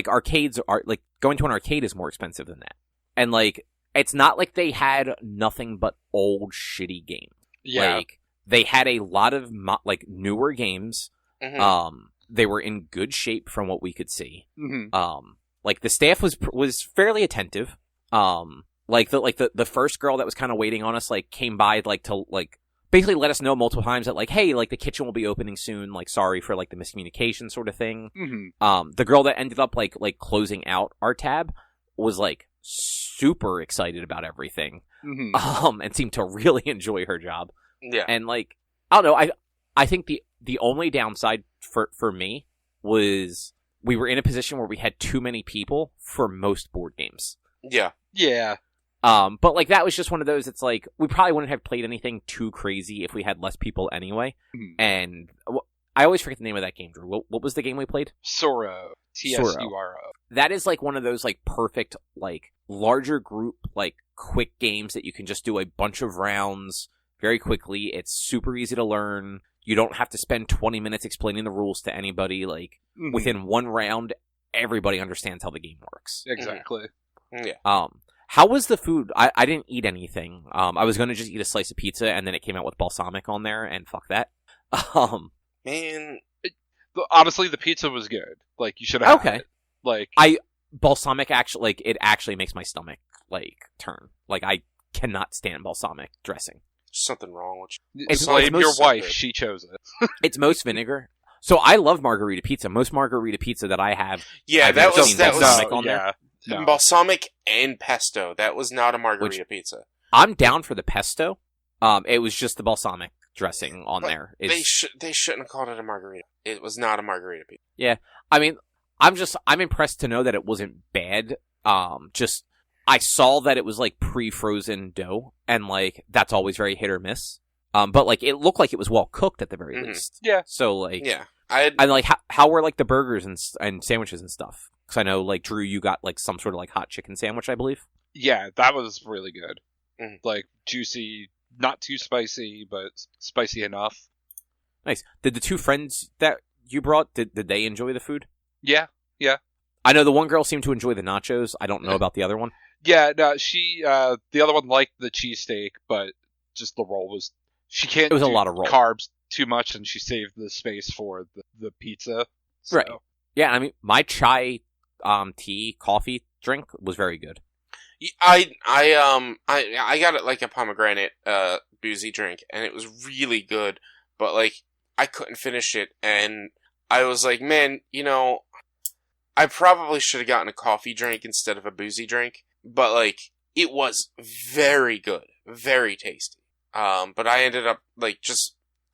arcades are, like, going to an arcade is more expensive than that. And like, it's not like they had nothing but old shitty games. Yeah. Like, they had a lot of newer games. Mm-hmm. They were in good shape from what we could see. Mm-hmm. Like the staff was fairly attentive. The first girl that was kind of waiting on us like came by like to like basically let us know multiple times that like, hey, like the kitchen will be opening soon. Like, sorry for like the miscommunication sort of thing. Mm-hmm. The girl that ended up like closing out our tab was like super excited about everything. Mm-hmm. And seemed to really enjoy her job. Yeah. And like, I don't know, I think the only downside for me was we were in a position where we had too many people for most board games. Yeah. Yeah. But like that was just one of those, it's like, we probably wouldn't have played anything too crazy if we had less people anyway. Mm-hmm. And I always forget the name of that game, Drew. What was the game we played? Suro. Tsuro. That is like one of those like perfect, like larger group, like quick games that you can just do a bunch of rounds very quickly. It's super easy to learn. You don't have to spend 20 minutes explaining the rules to anybody. Like, mm-hmm. within one round, everybody understands how the game works. Exactly. Yeah. How was the food? I didn't eat anything. I was gonna just eat a slice of pizza, and then it came out with balsamic on there, and fuck that. Man, Honestly, the pizza was good. Like, you should have had it. Like, balsamic actually, like, it actually makes my stomach, like, turn. Like, I cannot stand balsamic dressing. there's something wrong with you. It's blame your most wife. good. She chose it. It's most vinegar. So I love margarita pizza. Most margarita pizza that I have, Yeah, I've that never was seen that was balsamic on there. No. balsamic and pesto. That was not a margarita pizza. I'm down for the pesto. It was just the balsamic dressing on But there. They shouldn't have called it a margarita. It was not a margarita pizza. Yeah, I mean, I'm impressed to know that it wasn't bad. Just I saw that it was like pre-frozen dough, and like that's always very hit or miss. But like it looked like it was well cooked at the very least. Yeah. So like, Yeah, and like how were like the burgers and sandwiches and stuff? Because I know like Drew, you got like some sort of like hot chicken sandwich, I believe. Yeah, that was really good. Mhm. Like, juicy, not too spicy, but spicy enough. Nice. Did the two friends that you brought did they enjoy the food? Yeah. I know the one girl seemed to enjoy the nachos. I don't know about the other one. Yeah, no, the other one liked the cheesesteak, but just the roll was, she can't It was a do lot of roll. carbs too much, and she saved the space for the pizza. So. Right. Yeah, I mean, my chai, tea, coffee drink was very good. I got it like a pomegranate boozy drink, and it was really good. But like, I couldn't finish it, and I was like, man, I probably should have gotten a coffee drink instead of a boozy drink. But like, it was very good, very tasty. But I ended up like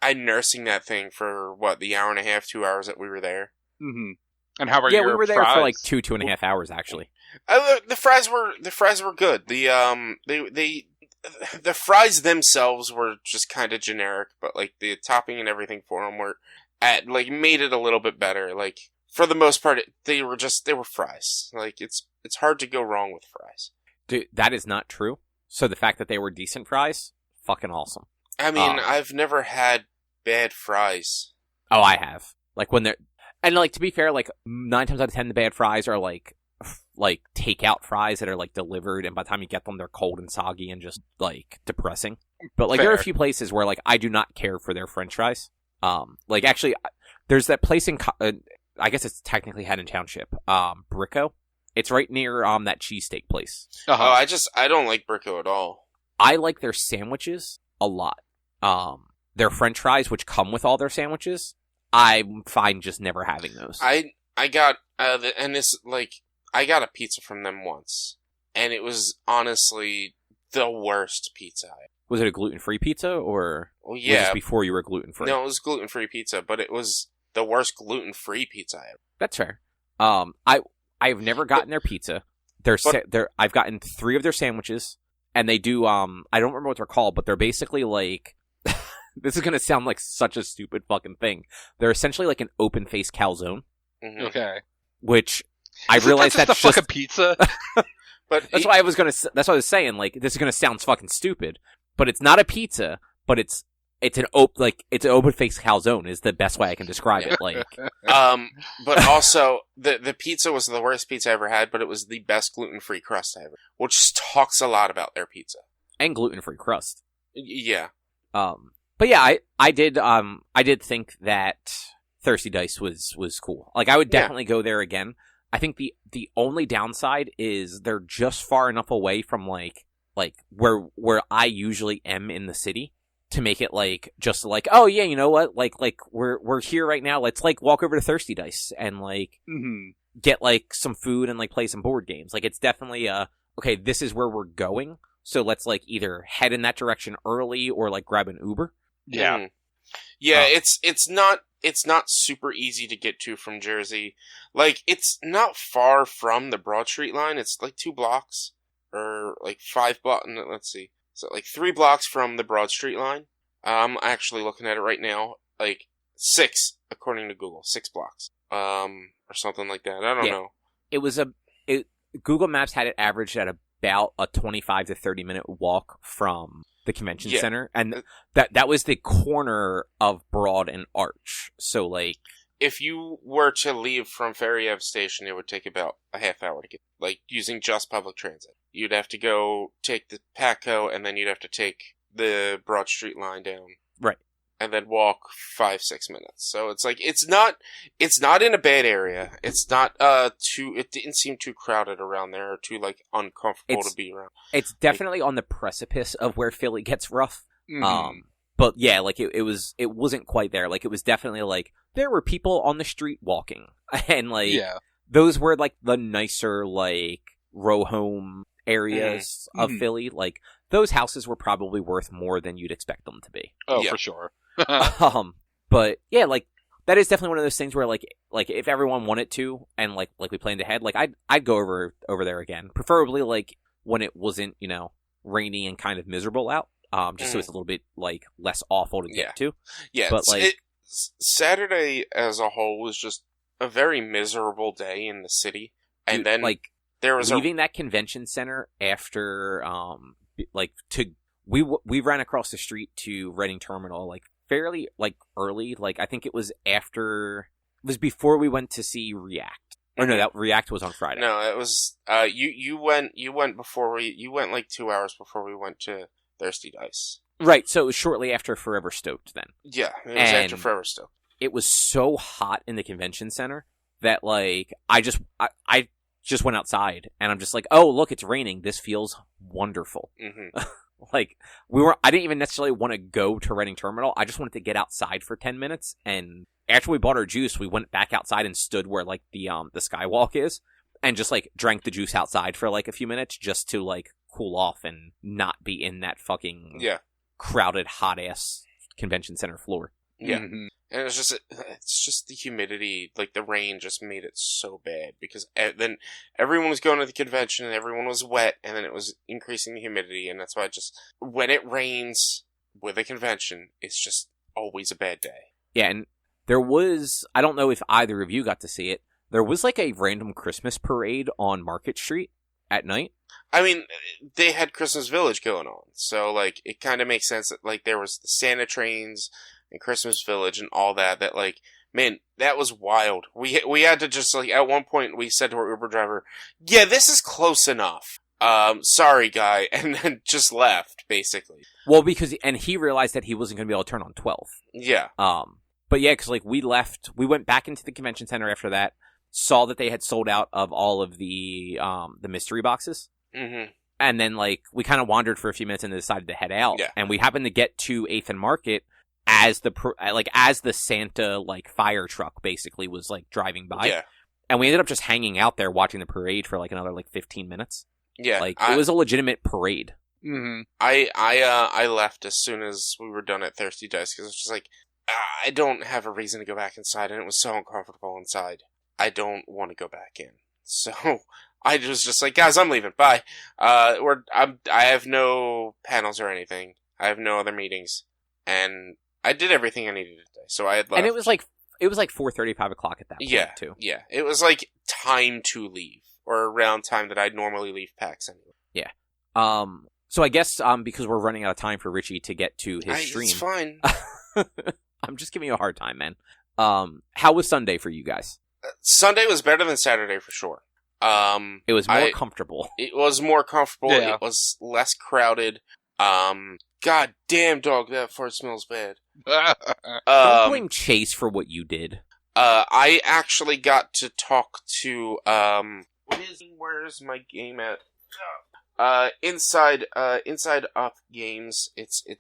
I nursing that thing for the hour and a half, 2 hours that we were there. Mm-hmm. And how about Yeah, your we were there fries? for like 2.5 hours actually. The fries were good. The fries themselves were just kind of generic, but like the topping and everything for them made it a little bit better. Like for the most part, they were fries. Like it's hard to go wrong with fries. Dude, that is not true. So the fact that they were decent fries, fucking awesome. I mean, I've never had bad fries. Oh, I have. Like when they're, and like to be fair, like 9 times out of 10, the bad fries are like takeout fries that are like delivered, and by the time you get them, they're cold and soggy and just like depressing. But like there are a few places where like I do not care for their French fries. Like actually, there's that place in I guess it's technically Haddon Township, Brico. It's right near that cheesesteak place. Uh-huh. Oh, I don't like Brico at all. I like their sandwiches a lot. Their French fries, which come with all their sandwiches, I'm fine just never having those. I got I got a pizza from them once, and it was honestly the worst pizza. Was it a gluten-free pizza, or Well, was yeah, this before you were gluten-free? no, it was gluten-free pizza, but it was the worst gluten-free pizza ever. That's fair. I've never gotten their pizza. I've gotten 3 of their sandwiches, and they do, I don't remember what they're called, but they're basically like, this is gonna sound like such a stupid fucking thing. They're essentially like an open-faced calzone, Mm-hmm. Okay. which I realize that's that's just a fucking pizza. But that's why I was saying, like, this is gonna sound fucking stupid, but it's not a pizza, but it's an open-faced calzone is the best way I can describe it. Like, but also the pizza was the worst pizza I ever had, but it was the best gluten-free crust I ever, which talks a lot about their pizza. and gluten-free crust. Yeah. But yeah, I did think that Thirsty Dice was cool. Like, I would definitely go there again. I think the only downside is they're just far enough away from like where I usually am in the city to make it like just like, oh yeah, you know what, like we're here right now, let's like walk over to Thirsty Dice and like get like some food and like play some board games. Like, it's definitely okay, this is where we're going, so let's like either head in that direction early or like grab an Uber. Yeah. Mm. Yeah, it's not super easy to get to from Jersey. Like, it's not far from the Broad Street line. It's like 2 blocks or like 5 blocks. Let's see. So like 3 blocks from the Broad Street line. I'm actually looking at it right now. Like 6, according to Google, 6 blocks. Or something like that. I don't know. It was Google Maps had it averaged at about a 25 to 30 minute walk from the convention center, and that was the corner of Broad and Arch. So like, if you were to leave from Ferry Ave Station, it would take about a half hour to get, like, using just public transit. You'd have to go take the PATCO, and then you'd have to take the Broad Street line down. Right. And then walk 5-6 minutes. So it's like, it's not in a bad area. It's not, it didn't seem too crowded around there, or too, like, uncomfortable to be around. It's definitely on the precipice of where Philly gets rough. Mhm. But yeah, like, it wasn't quite there. Like, it was definitely, like, there were people on the street walking. And, like, those were, like, the nicer, like, row home areas of Philly. Like, those houses were probably worth more than you'd expect them to be. Oh, for sure. But yeah, like, that is definitely one of those things where, like if everyone wanted to, and like we planned ahead, like, I'd go over there again, preferably, like, when it wasn't, rainy and kind of miserable out, just so it's a little bit, like, less awful to get to. Yeah, but like, Saturday as a whole was just a very miserable day in the city, and then, like, there was leaving that convention center after, we ran across the street to Reading Terminal, like, fairly, like, early. Like, I think it was before we went to see React. Or no, that React was on Friday. No, it was, you went like 2 hours before we went to Thirsty Dice. Right, so it was shortly after Forever Stoked then. Yeah, it was after Forever Stoked. It was so hot in the convention center that, like, I just went outside, and I'm just like, oh, look, it's raining. This feels wonderful. Mm-hmm. Like, I didn't even necessarily want to go to Reading Terminal. I just wanted to get outside for 10 minutes. And after we bought our juice, we went back outside and stood where, like, the skywalk is, and just, like, drank the juice outside for, like, a few minutes just to, like, cool off and not be in that fucking crowded, hot ass convention center floor. Yeah. Mm-hmm. And it's just the humidity, like, the rain just made it so bad, because then everyone was going to the convention and everyone was wet, and then it was increasing the humidity, and that's why when it rains with a convention, it's just always a bad day. Yeah, and there was, I don't know if either of you got to see it, there was, like, a random Christmas parade on Market Street at night. I mean, they had Christmas Village going on, so, like, it kind of makes sense that, like, there was the Santa trains and Christmas Village and all that, like, man, that was wild. We had to just, like, at one point we said to our Uber driver, yeah, this is close enough. Sorry, guy, and then just left, basically. Well, and he realized that he wasn't going to be able to turn on 12. Yeah. But yeah, because, like, we went back into the convention center after that, saw that they had sold out of all of the mystery boxes. Mm-hmm. And then, like, we kind of wandered for a few minutes and decided to head out. Yeah. And we happened to get to 8th and Market as the Santa, like, fire truck basically was, like, driving by. Yeah. And we ended up just hanging out there watching the parade for, like, another, like, 15 minutes. Yeah. Like, it was a legitimate parade. Mm-hmm. I left as soon as we were done at Thirsty Dice, because it's just like, I don't have a reason to go back inside, and it was so uncomfortable inside. I don't want to go back in. So I was just like, guys, I'm leaving. Bye. I have no panels or anything. I have no other meetings, and I did everything I needed today. So I had left. And it was like 4:30, 5 o'clock at that point, too. Yeah. It was like time to leave, or around time that I'd normally leave PAX anyway. Yeah. So I guess because we're running out of time for Richie to get to his stream. It's fine. I'm just giving you a hard time, man. How was Sunday for you guys? Sunday was better than Saturday for sure. It was more comfortable. It was more comfortable. Yeah. It was less crowded. God damn, dog, that fart smells bad. Don't blame Chase for what you did. I actually got to talk to, where's my game at? Inside Up Games.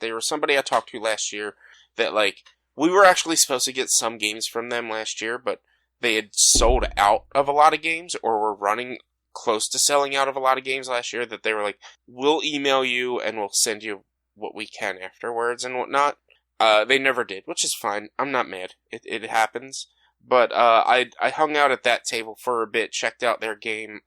They were somebody I talked to last year that, like, we were actually supposed to get some games from them last year, but they had sold out of a lot of games, or were running close to selling out of a lot of games last year, that they were like, we'll email you and we'll send you what we can afterwards and whatnot. They never did, which is fine. I'm not mad. It happens. But I hung out at that table for a bit, checked out their game,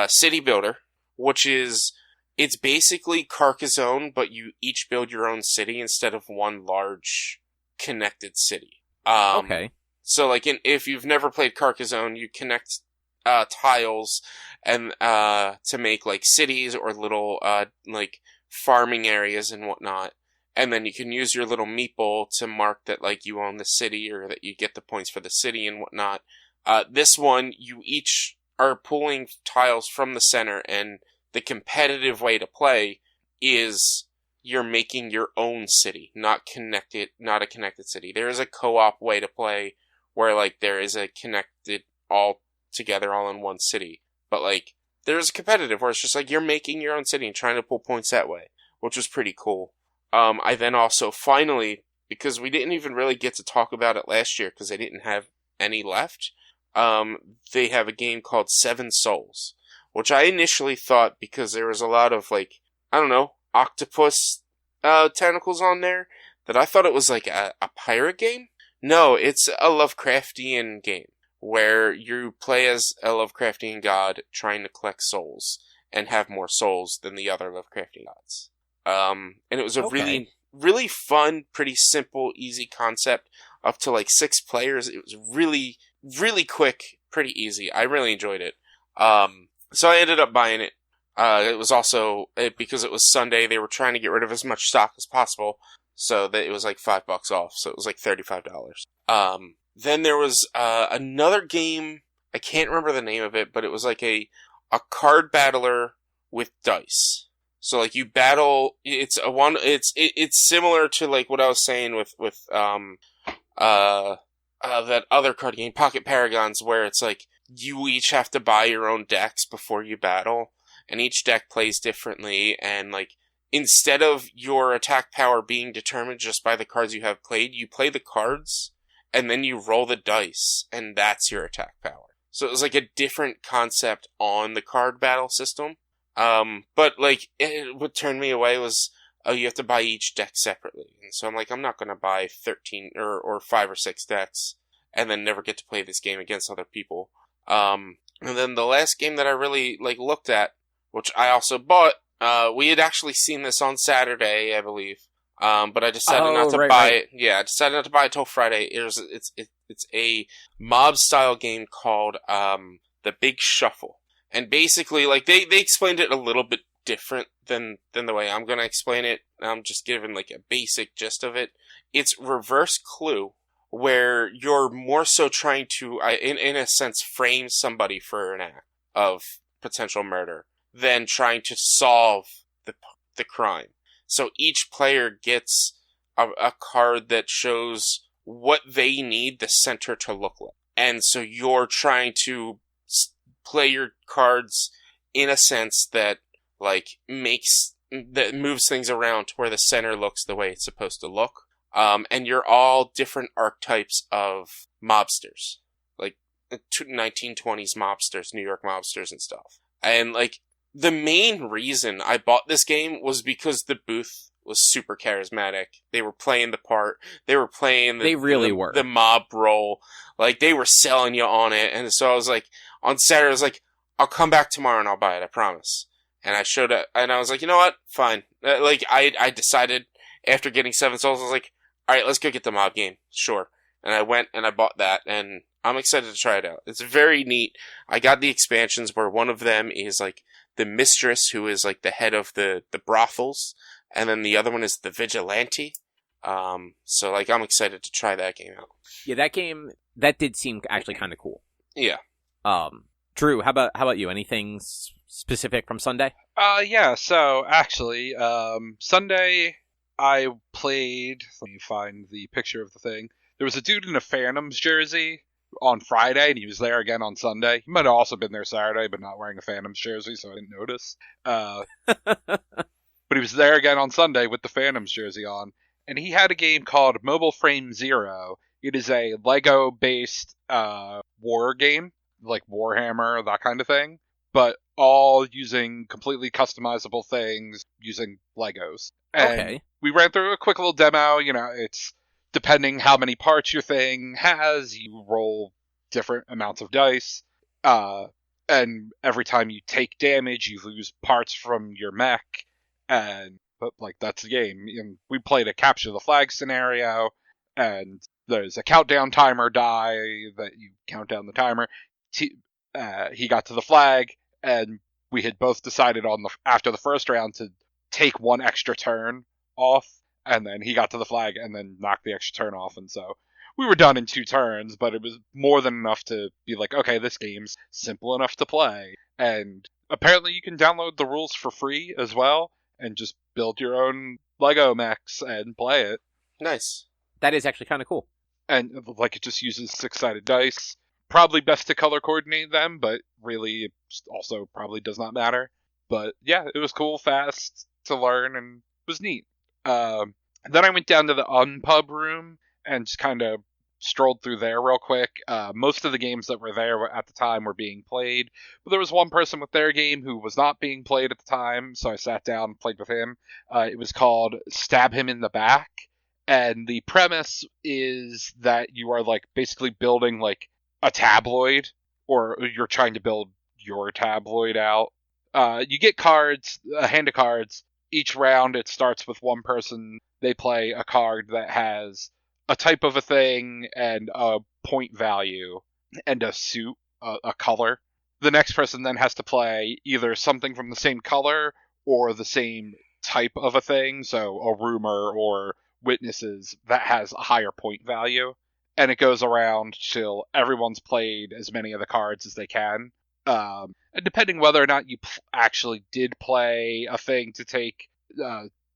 City Builder, which is, it's basically Carcassonne, but you each build your own city instead of one large connected city. Okay. So, like, if you've never played Carcassonne, you connect tiles and to make, like, cities or little like farming areas and whatnot. and then you can use your little meeple to mark that like you own the city or that you get the points for the city and whatnot. This one, you each are pulling tiles from the center, and the competitive way to play is you're making your own city, not a connected city. There is a co-op way to play where like there is a connected all together all in one city. But like there's a competitive where it's just like you're making your own city and trying to pull points that way, which was pretty cool. I then also finally, because we didn't even really get to talk about it last year because they didn't have any left, they have a game called Seven Souls, which I initially thought, because there was a lot of like, I don't know, octopus tentacles on there, that I thought it was like a pirate game. No, it's a Lovecraftian game where you play as a Lovecraftian god trying to collect souls and have more souls than the other Lovecraftian gods. And it was a really, really fun, pretty simple, easy concept. Up to like 6 players. It was really, really quick, pretty easy. I really enjoyed it. So I ended up buying it. It was also, because it was Sunday, they were trying to get rid of as much stock as possible. So that it was like $5 off. So it was like $35. Then there was another game. I can't remember the name of it, but it was like a card battler with dice. So like you battle. It's similar to like what I was saying with that other card game, Pocket Paragons, where it's like you each have to buy your own decks before you battle, and each deck plays differently, and like instead of your attack power being determined just by the cards you have played, you play the cards, and then you roll the dice, and that's your attack power. So it was like a different concept on the card battle system. But like, what turned me away was, oh, you have to buy each deck separately. And so I'm like, I'm not going to buy 13 or 5 or 6 decks and then never get to play this game against other people. And then the last game that I really like looked at, which I also bought, we had actually seen this on Saturday, I believe. But I decided not to buy it. Yeah, I decided not to buy it till Friday. It's a mob style game called, The Big Shuffle. And basically, like, they explained it a little bit different than the way I'm gonna explain it. I'm just giving, like, a basic gist of it. It's reverse Clue, where you're more so trying to, in a sense, frame somebody for an act of potential murder than trying to solve the crime. So each player gets a card that shows what they need the center to look like. And so you're trying to play your cards in a sense that like that moves things around to where the center looks the way it's supposed to look. And you're all different archetypes of mobsters, like 1920s mobsters, New York mobsters and stuff. And like the main reason I bought this game was because the booth was super charismatic. They were playing the part. They were playing the mob role. Like they were selling you on it. And so I was like, on Saturday, I was like, I'll come back tomorrow and I'll buy it, I promise. And I showed up, and I was like, you know what? Fine. Like, I decided after getting 7 Souls, I was like, alright, let's go get the mob game. Sure. And I went and I bought that, and I'm excited to try it out. It's very neat. I got the expansions where one of them is like the mistress, who is like the head of the brothels, and then the other one is the vigilante. So like, I'm excited to try that game out. Yeah, that did seem actually kind of cool. Yeah. Drew, how about you? Anything specific from Sunday? Yeah, so actually, Sunday I played, let me find the picture of the thing. There was a dude in a Phantoms jersey on Friday, and he was there again on Sunday. He might have also been there Saturday, but not wearing a Phantoms jersey, so I didn't notice. But he was there again on Sunday with the Phantoms jersey on, and he had a game called Mobile Frame Zero. It is a Lego-based war game, like Warhammer, that kind of thing, but all using completely customizable things using Legos. And we ran through a quick little demo. You know, it's depending how many parts your thing has, you roll different amounts of dice. And every time you take damage, you lose parts from your mech. But like, that's the game. And we played a capture the flag scenario, and there's a countdown timer die that you count down the timer. He got to the flag, and we had both decided after the first round to take one extra turn off, and then he got to the flag and then knocked the extra turn off, and so we were done in 2 turns, but it was more than enough to be like, okay, this game's simple enough to play. And apparently you can download the rules for free as well, and just build your own Lego mechs and play it. Nice. That is actually kind of cool. And like it just uses 6-sided dice. Probably best to color coordinate them, but really it also probably does not matter. But yeah, it was cool, fast to learn, and was neat. Then I went down to the Unpub room and just kind of strolled through there real quick. Most of the games that were there at the time were being played, but there was one person with their game who was not being played at the time, so I sat down and played with him. It was called Stab Him in the Back, and the premise is that you are like basically building like a tabloid, or you're trying to build your tabloid out. You get cards, a hand of cards. Each round it starts with one person. They play a card that has a type of a thing and a point value and a suit, a color. The next person then has to play either something from the same color or the same type of a thing, so a rumor or witnesses that has a higher point value. And it goes around till everyone's played as many of the cards as they can. And depending whether or not you actually did play a thing to take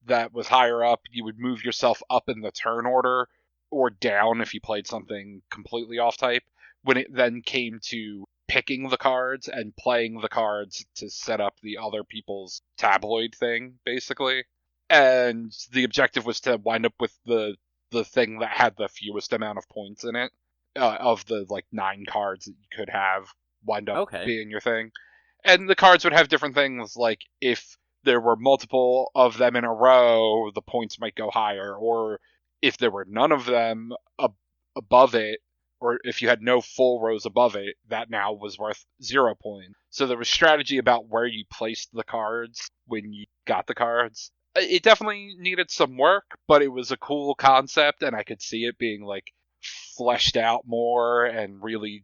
that was higher up, you would move yourself up in the turn order, or down if you played something completely off type. When it then came to picking the cards and playing the cards to set up the other people's tabloid thing, basically. And the objective was to wind up with the thing that had the fewest amount of points in it, of the like 9 cards that you could have wind up being your thing. And the cards would have different things, like if there were multiple of them in a row, the points might go higher, or if there were none of them above it, or if you had no full rows above it, that now was worth 0 points. So there was strategy about where you placed the cards when you got the cards. It definitely needed some work, but it was a cool concept, and I could see it being like fleshed out more and really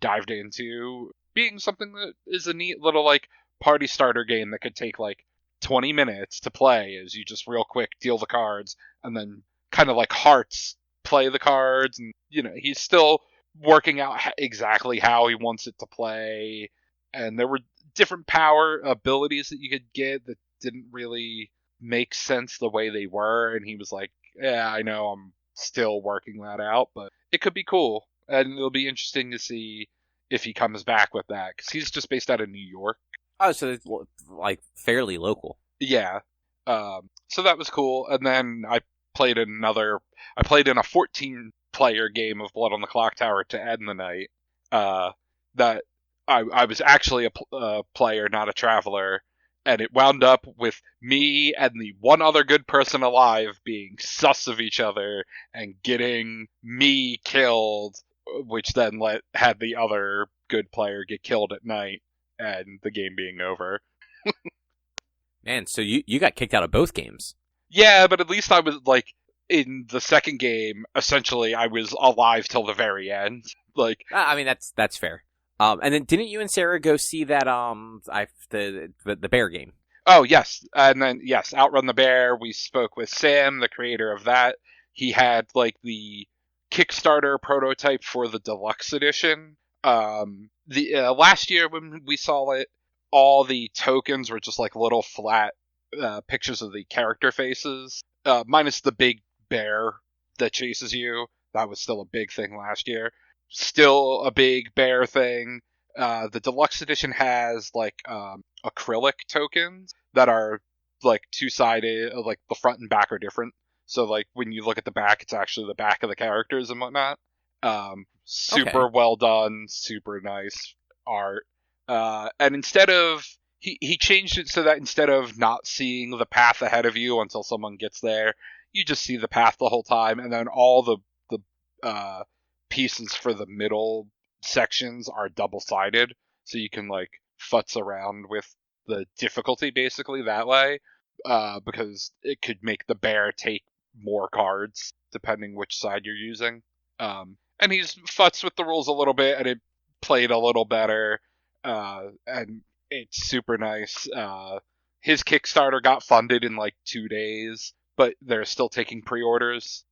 dived into being something that is a neat little like party starter game that could take like 20 minutes to play, as you just real quick deal the cards and then kind of like Hearts play the cards, and you know he's still working out exactly how he wants it to play. And there were different power abilities that you could get that didn't really make sense the way they were, and he was like, yeah, I know I'm still working that out, but it could be cool, and it'll be interesting to see if he comes back with that, because he's just based out of New York. Oh, so it's like fairly local. Yeah. So that was cool. And then I played in a 14-player game of Blood on the Clocktower to end the night. That I was actually a player, not a traveler, and it wound up with me and the one other good person alive being sus of each other and getting me killed, which then had the other good player get killed at night, and the game being over. Man, so you got kicked out of both games. Yeah, but at least I was, like, in the second game, essentially, I was alive till the very end. Like, I mean, that's fair. And then didn't you and Sarah go see that the bear game? Oh, yes. And then, yes, Outrun the Bear. We spoke with Sam, the creator of that. He had, like, the Kickstarter prototype for the deluxe edition. Last year when we saw it, all the tokens were just like little flat pictures of the character faces, minus the big bear that chases you. That was still a big thing last year. Still a big bear thing. The deluxe edition has like acrylic tokens that are like 2-sided, like the front and back are different. So like when you look at the back, it's actually the back of the characters and whatnot. Super well done, super nice art. And instead of he changed it so that instead of not seeing the path ahead of you until someone gets there, you just see the path the whole time, and then all the pieces for the middle sections are double-sided, so you can like futz around with the difficulty basically that way, because it could make the bear take more cards depending which side you're using. And he's futzed with the rules a little bit, and it played a little better, and it's super nice. His Kickstarter got funded in like 2 days, but they're still taking pre-orders.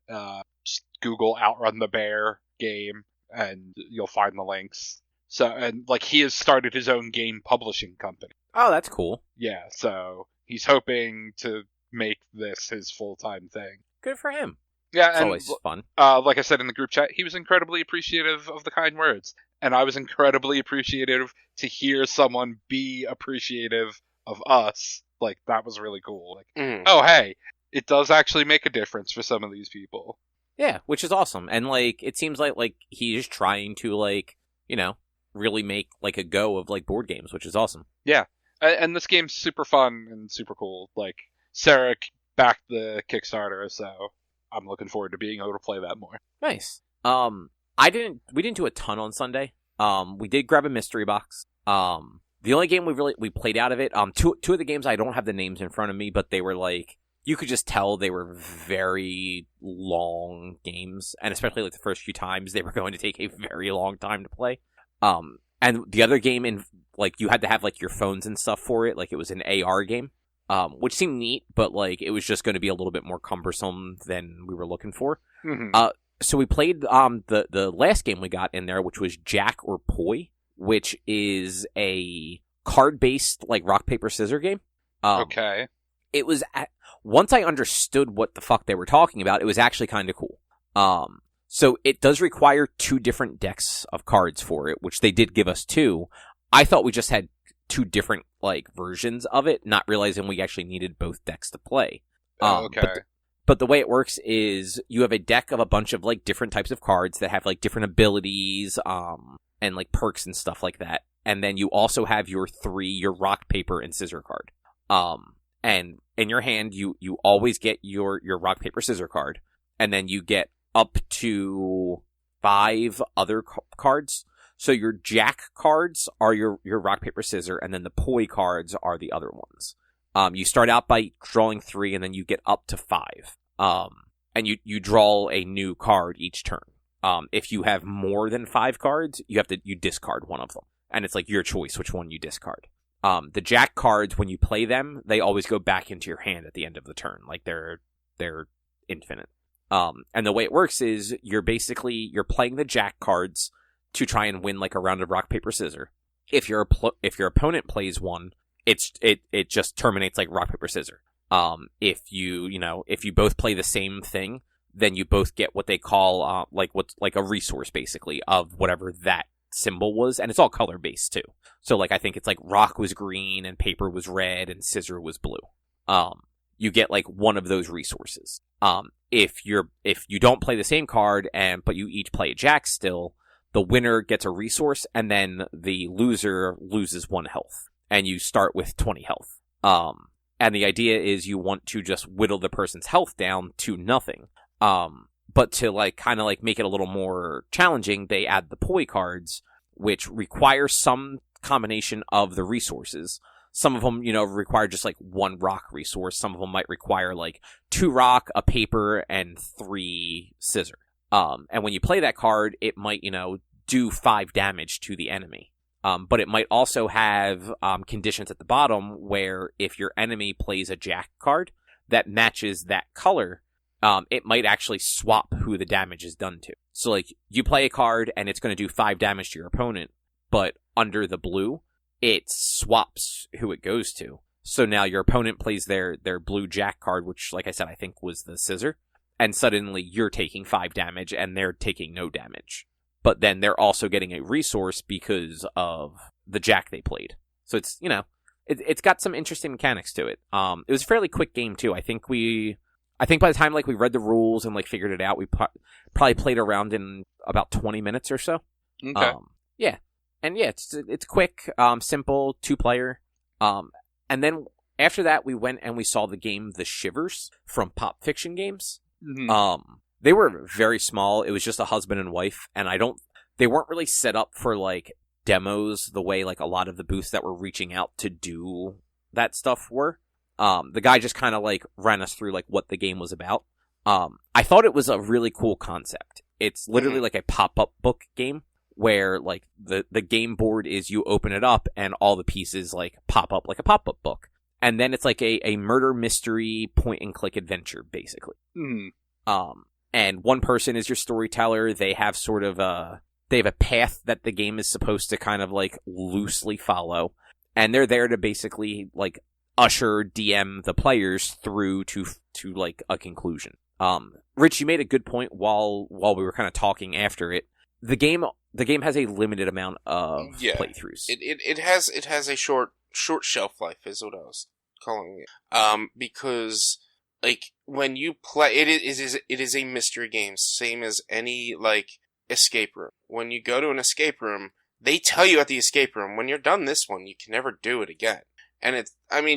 Just Google Outrun the Bear game, and you'll find the links. So, and like he has started his own game publishing company. Oh, that's cool. Yeah, so he's hoping to make this his full-time thing. Good for him. Yeah, it's and always fun. Like I said in the group chat, he was incredibly appreciative of the kind words, and I was incredibly appreciative to hear someone be appreciative of us. Like, that was really cool. Like, oh hey, it does actually make a difference for some of these people. Yeah, which is awesome, and like it seems like he's trying to like really make like a go of like board games, which is awesome. Yeah, and this game's super fun and super cool. Like, Sarah backed the Kickstarter, so I'm looking forward to being able to play that more. Nice. We didn't do a ton on Sunday. We did grab a mystery box. The only game we played out of it, two of the games I don't have the names in front of me, but they were like, you could just tell they were very long games, and especially like the first few times they were going to take a very long time to play. And the other game, in like you had to have like your phones and stuff for it, like it was an AR game, which seemed neat, but like it was just going to be a little bit more cumbersome than we were looking for. Mm-hmm. So we played the last game we got in there, which was Jack or Poi, which is a card-based like rock paper scissors game. Okay. It was once I understood what the fuck they were talking about, it was actually kind of cool. So it does require 2 different decks of cards for it, which they did give us 2. I thought we just had 2 different like versions of it, not realizing we actually needed both decks to play. Okay. But the way it works is you have a deck of a bunch of like different types of cards that have like different abilities, and like perks and stuff like that. And then you also have your rock, paper, and scissor card. And in your hand, you always get your rock, paper, scissor card. And then you get up to 5 other cards. So your Jack cards are your rock, paper, scissor, and then the Poi cards are the other ones. You start out by drawing 3, and then you get up to 5. And you draw a new card each turn. If you have more than 5 cards, you discard one of them. And it's like your choice which one you discard. The Jack cards, when you play them, they always go back into your hand at the end of the turn. Like they're infinite. And the way it works is you're playing the Jack cards to try and win like a round of rock, paper, scissors. If your opponent plays one, it just terminates like rock, paper, scissors. If you both play the same thing, then you both get what they call what's like a resource basically of whatever that symbol was, and it's all color based too. So like I think it's like rock was green and paper was red and scissor was blue. You get like one of those resources. If you don't play the same card but you each play a Jack still, the winner gets a resource and then the loser loses 1 health. And you start with 20 health. And the idea is you want to just whittle the person's health down to nothing. But to like kind of like make it a little more challenging, they add the Poi cards, which require some combination of the resources. Some of them, require just like 1 rock resource. Some of them might require like 2 rock, a paper, and 3 scissor. And when you play that card, it might, do 5 damage to the enemy. But it might also have conditions at the bottom where if your enemy plays a Jack card that matches that color, it might actually swap who the damage is done to. So, like, you play a card and it's going to do 5 damage to your opponent, but under the blue, it swaps who it goes to. So now your opponent plays their blue Jack card, which, like I said, I think was the scissor, and suddenly you're taking 5 damage and they're taking no damage. But then they're also getting a resource because of the Jack they played. So it's, it's got some interesting mechanics to it. It was a fairly quick game too. I think by the time like we read the rules and like figured it out, we probably played around in about 20 minutes or so. Okay. Yeah. And yeah, it's quick, simple, 2-player. And then after that, we went and we saw the game The Shivers from Pop Fiction Games. Mm-hmm. They were very small. It was just a husband and wife, and they weren't really set up for like demos the way like a lot of the booths that were reaching out to do that stuff were. The guy just kind of like ran us through like what the game was about. I thought it was a really cool concept. It's literally like a pop-up book game where like the game board is you open it up and all the pieces like pop up like a pop-up book. and then it's like a murder mystery point and click adventure, basically. And one person is your storyteller. They have sort of a path that the game is supposed to kind of like loosely follow, and they're there to basically like usher DM the players through to like a conclusion. Rich, you made a good point while we were kind of talking after it. The game has a limited amount of playthroughs. It has a short shelf life, is what I was calling it. Because like when you play it is a mystery game, same as any like escape room. When you go to an escape room, they tell you at the escape room, when you're done this one, you can never do it again. And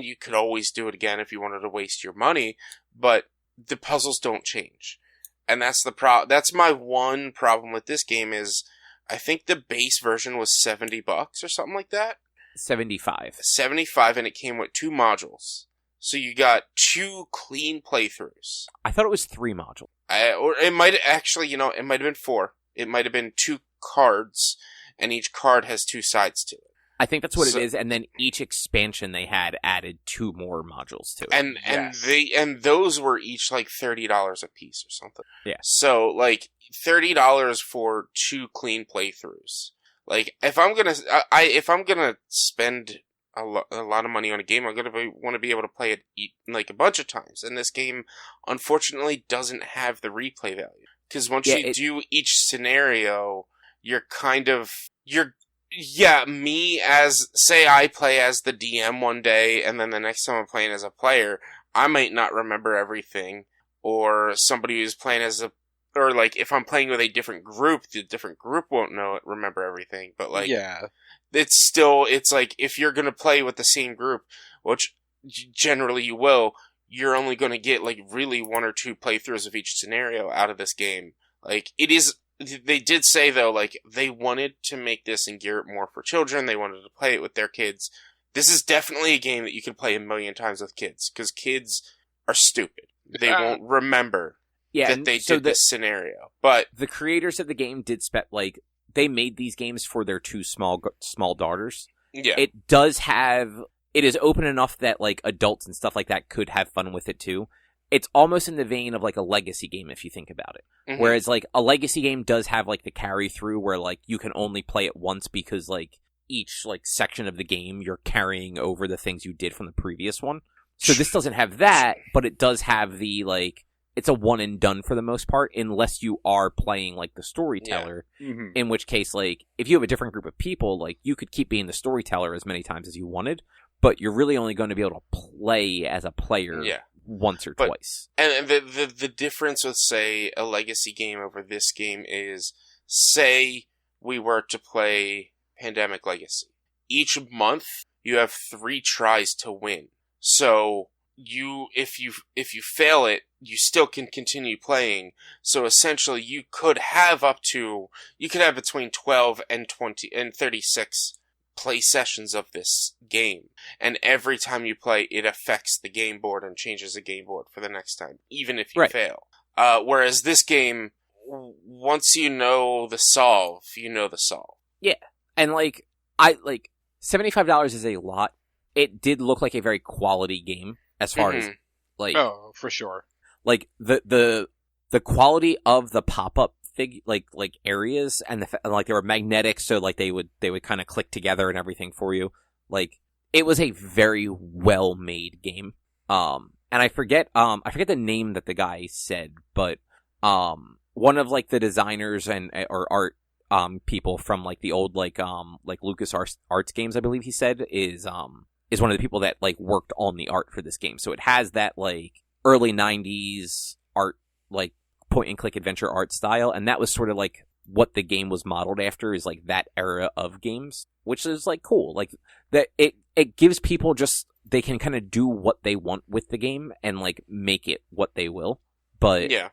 you could always do it again if you wanted to waste your money, but the puzzles don't change. And that's that's my one problem with this game is I think the base version was $70 or something like that. 75. 75, and it came with 2 modules. So you got 2 clean playthroughs. I thought it was 3 modules. Or it might actually, it might have been 4. It might have been 2 cards, and each card has 2 sides to it. I think that's what it is, and then each expansion they had added 2 more modules to it. And those were each like $30 a piece or something. Yeah. So like $30 for 2 clean playthroughs. Like if I'm gonna spend a lot of money on a game, I'm gonna want to be able to play it like a bunch of times. And this game, unfortunately, doesn't have the replay value because once you do each scenario, I play as the DM one day, and then the next time I'm playing as a player, I might not remember everything, or somebody who's playing or like if I'm playing with a different group, the different group won't remember everything, but like, it's like, if you're gonna play with the same group, which generally you will, you're only gonna get like really 1 or 2 playthroughs of each scenario out of this game. Like, they did say, though, like, they wanted to make this and gear it more for children. They wanted to play it with their kids. This is definitely a game that you can play a million times with kids, because kids are stupid. They won't remember that they did this scenario. But the creators of the game did they made these games for their 2 small daughters. Yeah. It is open enough that, like, adults and stuff like that could have fun with it, too. It's almost in the vein of, like, a legacy game, if you think about it. Mm-hmm. Whereas, like, a legacy game does have, like, the carry-through where, like, you can only play it once because, like, each, like, section of the game, you're carrying over the things you did from the previous one. So this doesn't have that, but it does have the, like, it's a one and done for the most part, unless you are playing, like, the storyteller. Yeah. Mm-hmm. In which case, like, if you have a different group of people, like, you could keep being the storyteller as many times as you wanted, but you're really only going to be able to play as a player once or twice. And the difference with, say, a legacy game over this game is, say we were to play Pandemic Legacy. Each month, you have 3 tries to win. So, if you fail it, you still can continue playing. So essentially, you could have between 12 and 20 and 36 play sessions of this game, and every time you play, it affects the game board and changes the game board for the next time, even if you fail. Whereas this game, once you know the solve, you know the solve. Yeah, and like $75 is a lot. It did look like a very quality game as far as like for sure. Like the quality of the pop-up like areas and like they were magnetic, so like they would kind of click together and everything for you. Like it was a very well made game. And I forget the name that the guy said, but one of like the designers or art people from like the old like Lucas Arts games, I believe he said, is one of the people that like worked on the art for this game. So it has that like early 90s art, like point and click adventure art style, and that was sort of like what the game was modeled after, is like that era of games, which is like cool. Like that it gives people they can kind of do what they want with the game and like make it what they will. But yeah,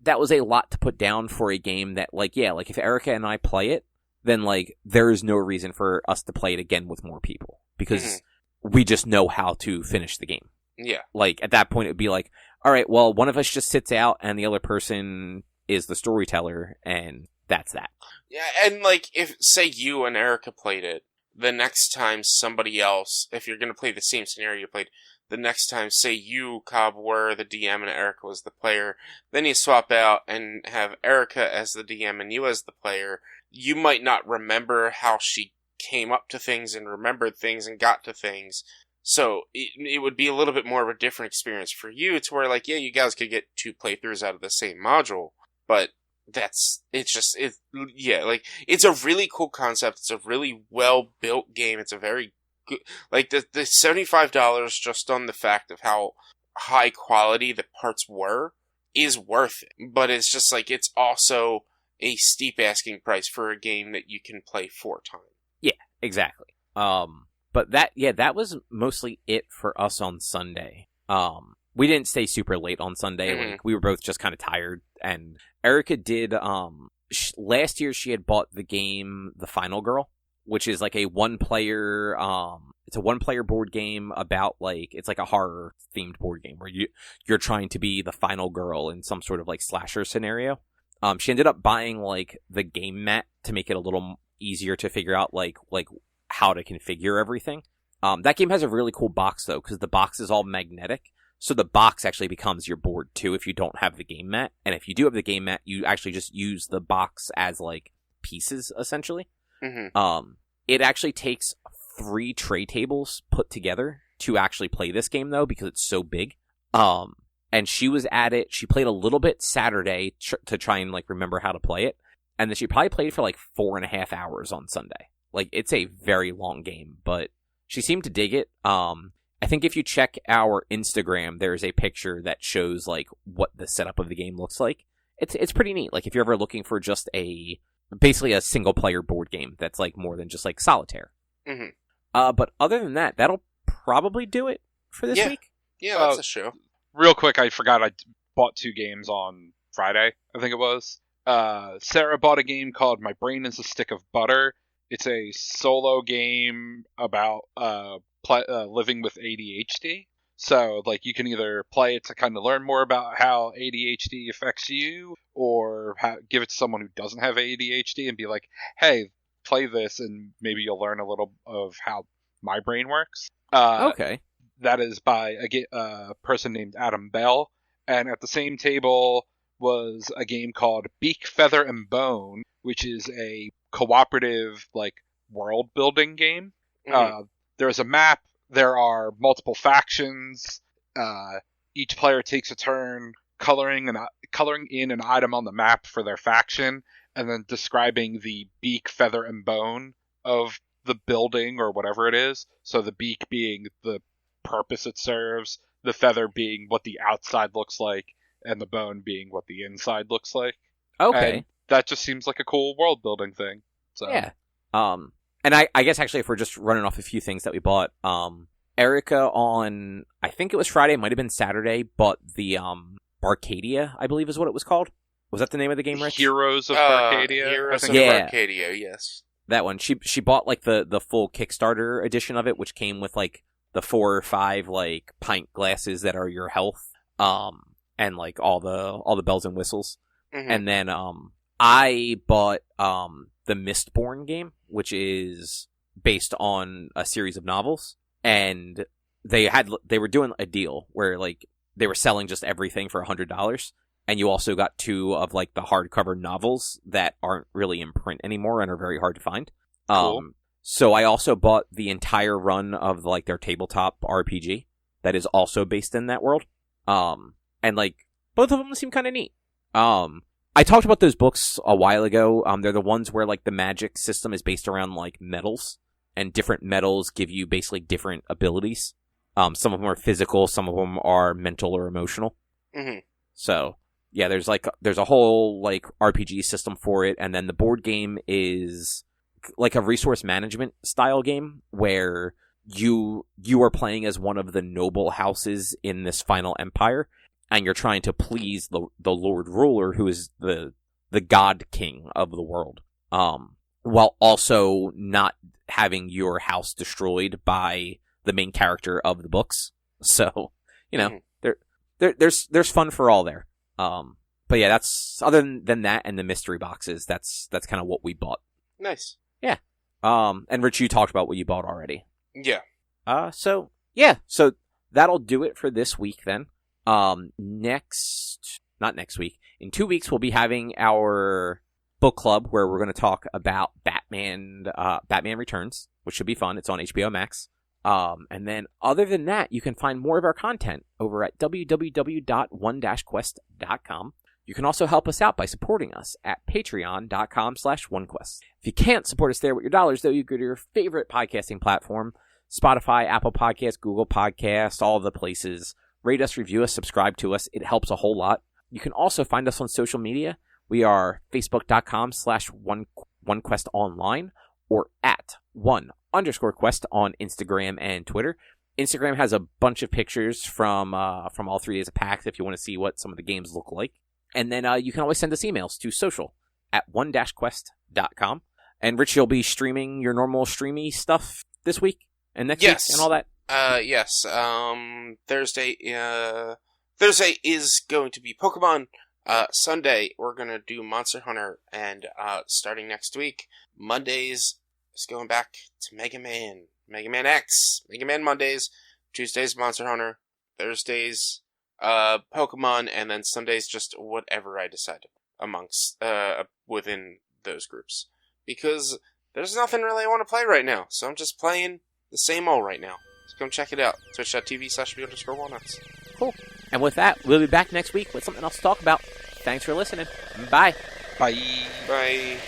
that was a lot to put down for a game that like if Erica and I play it, then like there is no reason for us to play it again with more people, because we just know how to finish the game. Yeah. Like, at that point, it would be like, all right, well, one of us just sits out and the other person is the storyteller, and that's that. Yeah, and like, if, say you and Erica played it, the next time somebody else, if you're going to play the same scenario you played, the next time, say you, Cobb, were the DM and Erica was the player, then you swap out and have Erica as the DM and you as the player, you might not remember how she came up to things and remembered things and got to things. So it would be a little bit more of a different experience for you, to where, like, yeah, you guys could get 2 playthroughs out of the same module, but it's a really cool concept. It's a really well-built game. It's a very good, like, the $75 just on the fact of how high quality the parts were is worth it. But it's just, like, it's also a steep asking price for a game that you can play 4 times. Yeah, exactly. But that was mostly it for us on Sunday. We didn't stay super late on Sunday. Mm-hmm. Like, we were both just kind of tired. And Erica did, last year she had bought the game The Final Girl, which is like a one-player, it's a one-player board game about, like, it's like a horror-themed board game where you're trying to be the final girl in some sort of, like, slasher scenario. She ended up buying, like, the game mat to make it a little easier to figure out, like how to configure everything. That game has a really cool box, though, because the box is all magnetic. So the box actually becomes your board, too, if you don't have the game mat. And if you do have the game mat, you actually just use the box as, like, pieces, essentially. Mm-hmm. It actually takes 3 tray tables put together to actually play this game, though, because it's so big. And she was at it. She played a little bit Saturday to try and, like, remember how to play it. And then she probably played for, like, 4.5 hours on Sunday. Like, it's a very long game, but she seemed to dig it. I think if you check our Instagram, there's a picture that shows, like, what the setup of the game looks like. It's pretty neat. Like, if you're ever looking for just basically a single-player board game that's, like, more than just, like, solitaire. Mm-hmm. But other than that, that'll probably do it for this week. Yeah, that's a show. Real quick, I forgot I bought 2 games on Friday, I think it was. Sarah bought a game called My Brain is a Stick of Butter. It's a solo game about living with ADHD. So, like, you can either play it to kind of learn more about how ADHD affects you, or give it to someone who doesn't have ADHD and be like, hey, play this and maybe you'll learn a little of how my brain works. Okay. That is by a person named Adam Bell. And at the same table was a game called Beak, Feather, and Bone, which is a cooperative, like, world-building game. Mm-hmm. There's a map. There are multiple factions. Each player takes a turn coloring in an item on the map for their faction, and then describing the beak, feather, and bone of the building or whatever it is. So the beak being the purpose it serves, the feather being what the outside looks like, and the bone being what the inside looks like. Okay. And that just seems like a cool world building thing. So. Yeah. And I guess actually if we're just running off a few things that we bought, Erica on, I think it was Friday, it might have been Saturday, bought the Barcadia, I believe is what it was called. Was that the name of the game, Rich? Heroes of Barcadia? Heroes of Yeah. Barcadia, yes. That one. She bought, like, the full Kickstarter edition of it, which came with, like, the 4 or 5, like, pint glasses that are your health, and, like, all the bells and whistles. Mm-hmm. And then I bought the Mistborn game, which is based on a series of novels, and they were doing a deal where, like, they were selling just everything for $100, and you also got 2 of, like, the hardcover novels that aren't really in print anymore and are very hard to find. Cool. So I also bought the entire run of, like, their tabletop RPG that is also based in that world. And, like, both of them seem kind of neat. I talked about those books a while ago. They're the ones where, like, the magic system is based around, like, metals, and different metals give you basically different abilities. Some of them are physical, some of them are mental or emotional. Mm-hmm. So, yeah, there's a whole, like, RPG system for it, and then the board game is like a resource management style game where you are playing as one of the noble houses in this final empire, and you're trying to please the Lord Ruler, who is the God King of the world, while also not having your house destroyed by the main character of the books. So, you know, there's fun for all there. But yeah, that's, other than that and the mystery boxes, that's kind of what we bought. Nice. Yeah. And Rich, you talked about what you bought already. Yeah. So that'll do it for this week then. Not next week. In 2 weeks, we'll be having our book club where we're going to talk about Batman Returns, which should be fun. It's on HBO Max. And then other than that, you can find more of our content over at www.one-quest.com. You can also help us out by supporting us at patreon.com/onequest. If you can't support us there with your dollars, though, you go to your favorite podcasting platform, Spotify, Apple Podcasts, Google Podcasts, all of the places. Rate us, review us, subscribe to us. It helps a whole lot. You can also find us on social media. We are facebook.com/onequestonline or at @1_quest on Instagram and Twitter. Instagram has a bunch of pictures from all 3 days of PAX if you want to see what some of the games look like. And then you can always send us emails to social@one-quest.com. And Rich, you'll be streaming your normal streamy stuff this week and next week and all that? Yes. Thursday is going to be Pokemon. Sunday, we're going to do Monster Hunter. And starting next week, Mondays is going back to Mega Man. Mega Man X. Mega Man Mondays. Tuesdays, Monster Hunter. Thursdays, Pokemon, and then Sundays just whatever I decide amongst within those groups, because there's nothing really I want to play right now, so I'm just playing the same old right now. So come check it out, twitch.tv/b_walnuts. Cool. And with that, we'll be back next week with something else to talk about. Thanks for listening. Bye. Bye. Bye.